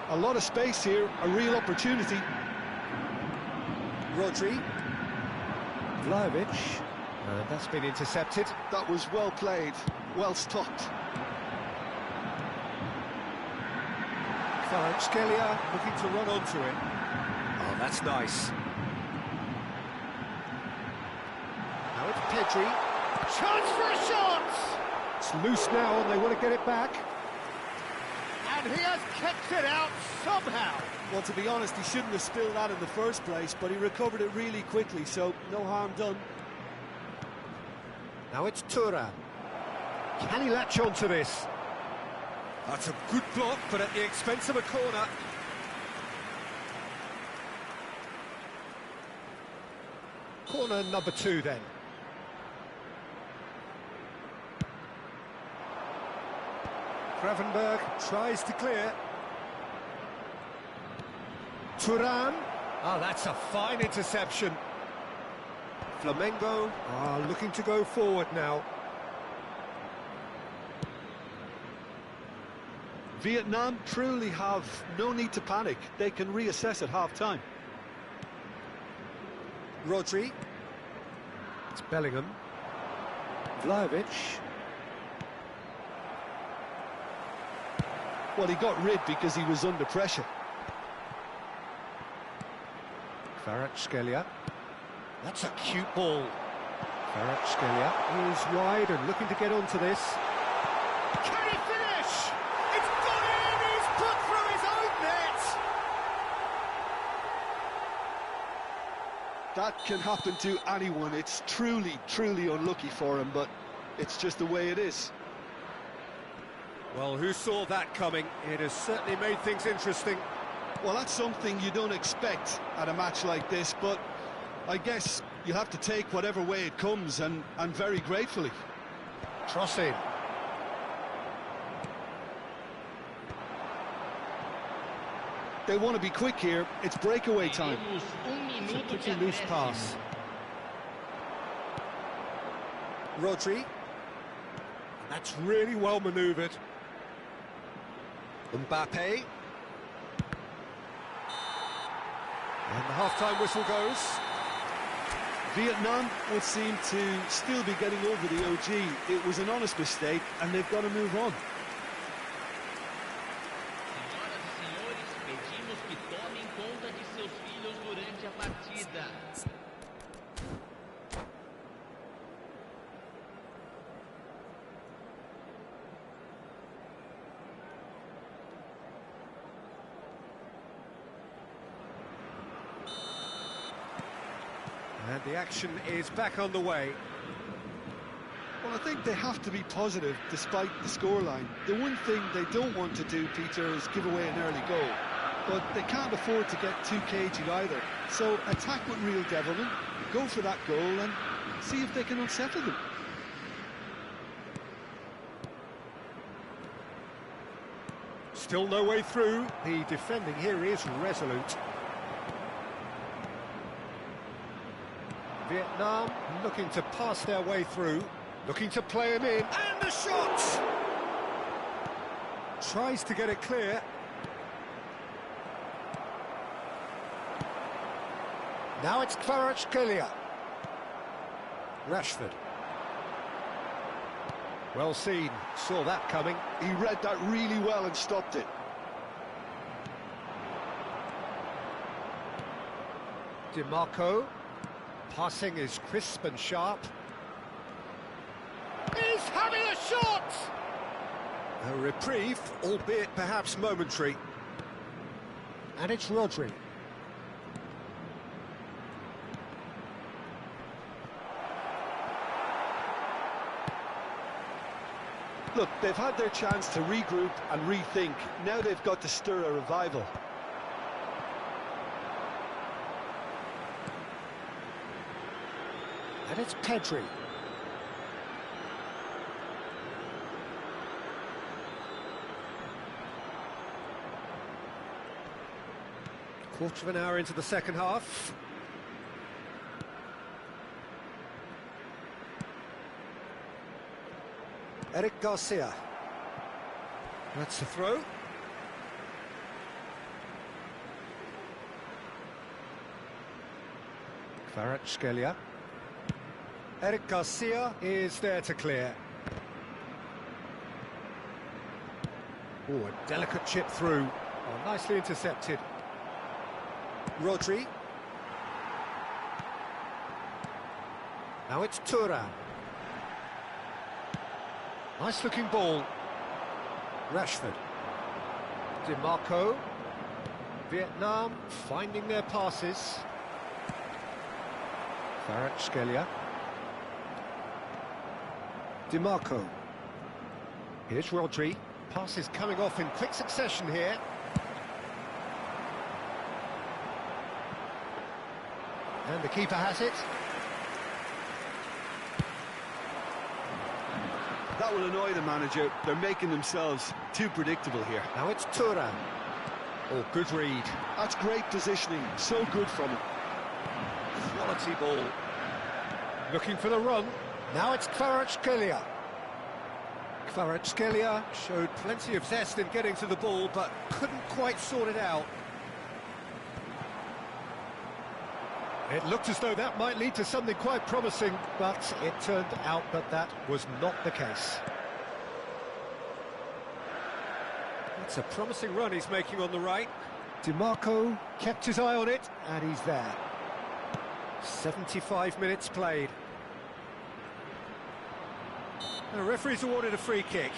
A lot of space here, a real opportunity. Rodri. Vlahovic. And that's been intercepted. That was well played, well stopped. Kvaratskhelia looking to run onto it. Oh, that's nice. Now it's Pedri. Chance for a shot! It's loose now and they want to get it back. And he has kept it out somehow. Well, to be honest, he shouldn't have spilled that in the first place, but he recovered it really quickly, so no harm done. Now it's Thuram. Can he latch onto this? That's a good block, but at the expense of a corner. Corner number 2 then. Gravenberg tries to clear. Turan. Oh, that's a fine interception. Flamengo are looking to go forward now. Vietnam truly have no need to panic. They can reassess at half-time. Rodri. It's Bellingham. Vlahovic. Well, he got rid because he was under pressure. Kvaratskhelia. That's a cute ball. Kvaratskhelia is wide and looking to get onto this. Can he finish? It's gone in! He's put through his own net! That can happen to anyone. It's truly, truly unlucky for him, but it's just the way it is. Well, who saw that coming? It has certainly made things interesting. Well, that's something you don't expect at a match like this, but I guess you have to take whatever way it comes, and very gratefully. Trossing. They want to be quick here. It's breakaway time. It's a pretty loose pass. Rodri. That's really well manoeuvred. Mbappe. And the half-time whistle goes. Vietnam would seem to still be getting over the OG. It was an honest mistake, and they've got to move on. Senhoras e senhores, pedimos que tomem conta de seus filhos durante a partida. And the action is back on the way. Well, I think they have to be positive despite the scoreline. The one thing they don't want to do, Peter, is give away an early goal. But they can't afford to get too cagey either. So attack with real devilment, go for that goal and see if they can unsettle them. Still no way through. The defending here is resolute. Vietnam looking to pass their way through, looking to play him in, and the shot! Tries to get it clear. Now it's Kvaratskhelia. Rashford. Well seen, saw that coming. He read that really well and stopped it. DiMarco. Passing is crisp and sharp. He's having a shot! A reprieve, albeit perhaps momentary. And it's Rodri. Look, they've had their chance to regroup and rethink. Now they've got to stir a revival. And it's Pedri. Quarter of an hour into the second half. Eric Garcia. That's the throw. Kvaratskhelia. Eric Garcia is there to clear. Oh, a delicate chip through. Oh, nicely intercepted. Rodri. Now it's Turan. Nice looking ball. Rashford. DiMarco. Vietnam finding their passes. Kvaratskhelia. DiMarco. Here's Rodri. Passes coming off in quick succession here. And the keeper has it. That will annoy the manager. They're making themselves too predictable here. Now it's Turan. Oh, good read. That's great positioning. So good from him. Quality ball. Looking for the run. Now it's Kvaratskhelia. Kvaratskhelia showed plenty of zest in getting to the ball, but couldn't quite sort it out. It looked as though that might lead to something quite promising, but it turned out that that was not the case. It's a promising run he's making on the right. DiMarco kept his eye on it, and he's there. 75 minutes played. The referee's awarded a free kick.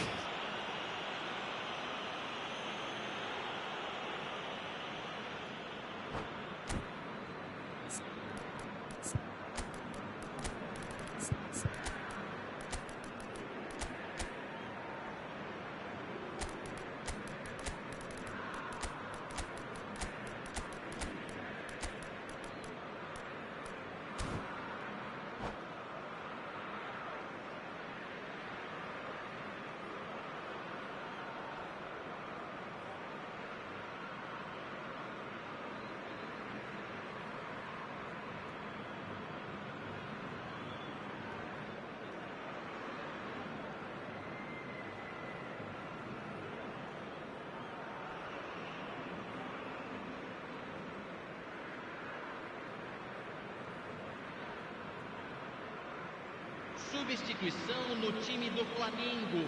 Substituição no time do Flamengo.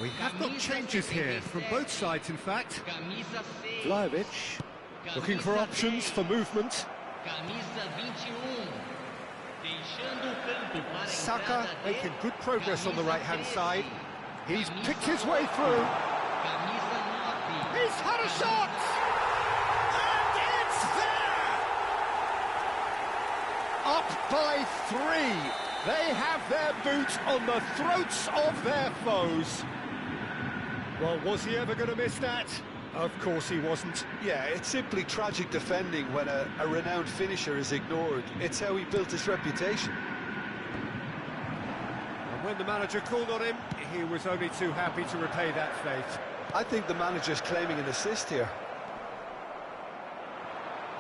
We have got changes here from both sides, in fact. Vlahovic looking for options for movement. Camisa 21. Deixando o campo para Saka making good progress on the right-hand side. He's picked his way through. Camisa 9. He's had a shot! And it's there! Up by 3. They have their boot on the throats of their foes. Well, was he ever going to miss that? Of course he wasn't. Yeah, it's simply tragic defending when a renowned finisher is ignored. It's how he built his reputation. And when the manager called on him, he was only too happy to repay that faith. I think the manager's claiming an assist here.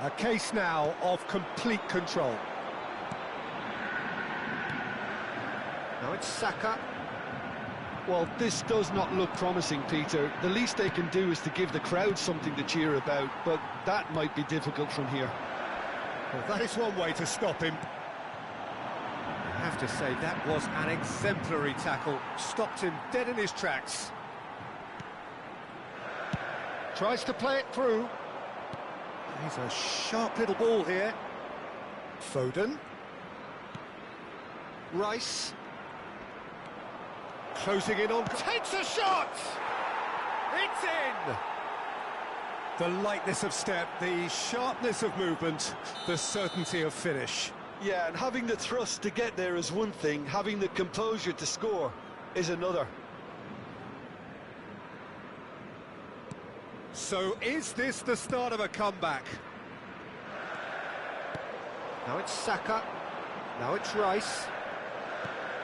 A case now of complete control. Now it's Saka. Well, this does not look promising, Peter. The least they can do is to give the crowd something to cheer about, but that might be difficult from here. Well, that is one way to stop him. I have to say, that was an exemplary tackle. Stopped him dead in his tracks. Tries to play it through. He's a sharp little ball here. Foden. Rice. Closing in on... Takes a shot! It's in! The lightness of step, the sharpness of movement, the certainty of finish. Yeah, and having the thrust to get there is one thing, having the composure to score is another. So is this the start of a comeback? Now it's Saka, now it's Rice.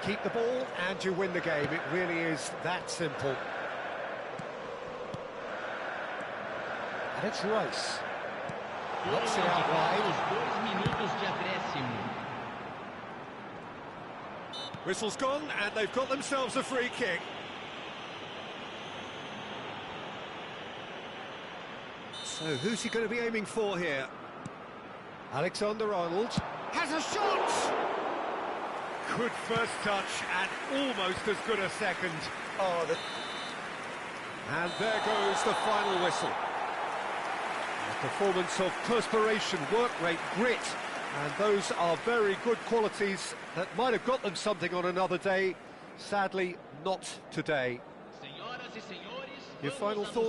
Keep the ball and you win the game. It really is that simple. And it's Rice. Knocks it out wide. 2 minutos de acréscimo. Whistle's gone and they've got themselves a free kick. So who's he going to be aiming for here? Alexander-Arnold has a shot! Good first touch and almost as good a second. Oh, And there goes the final whistle. A performance of perspiration, work rate, grit, and those are very good qualities that might have got them something on another day. Sadly, not today. Senhoras e senhores, Your final thoughts?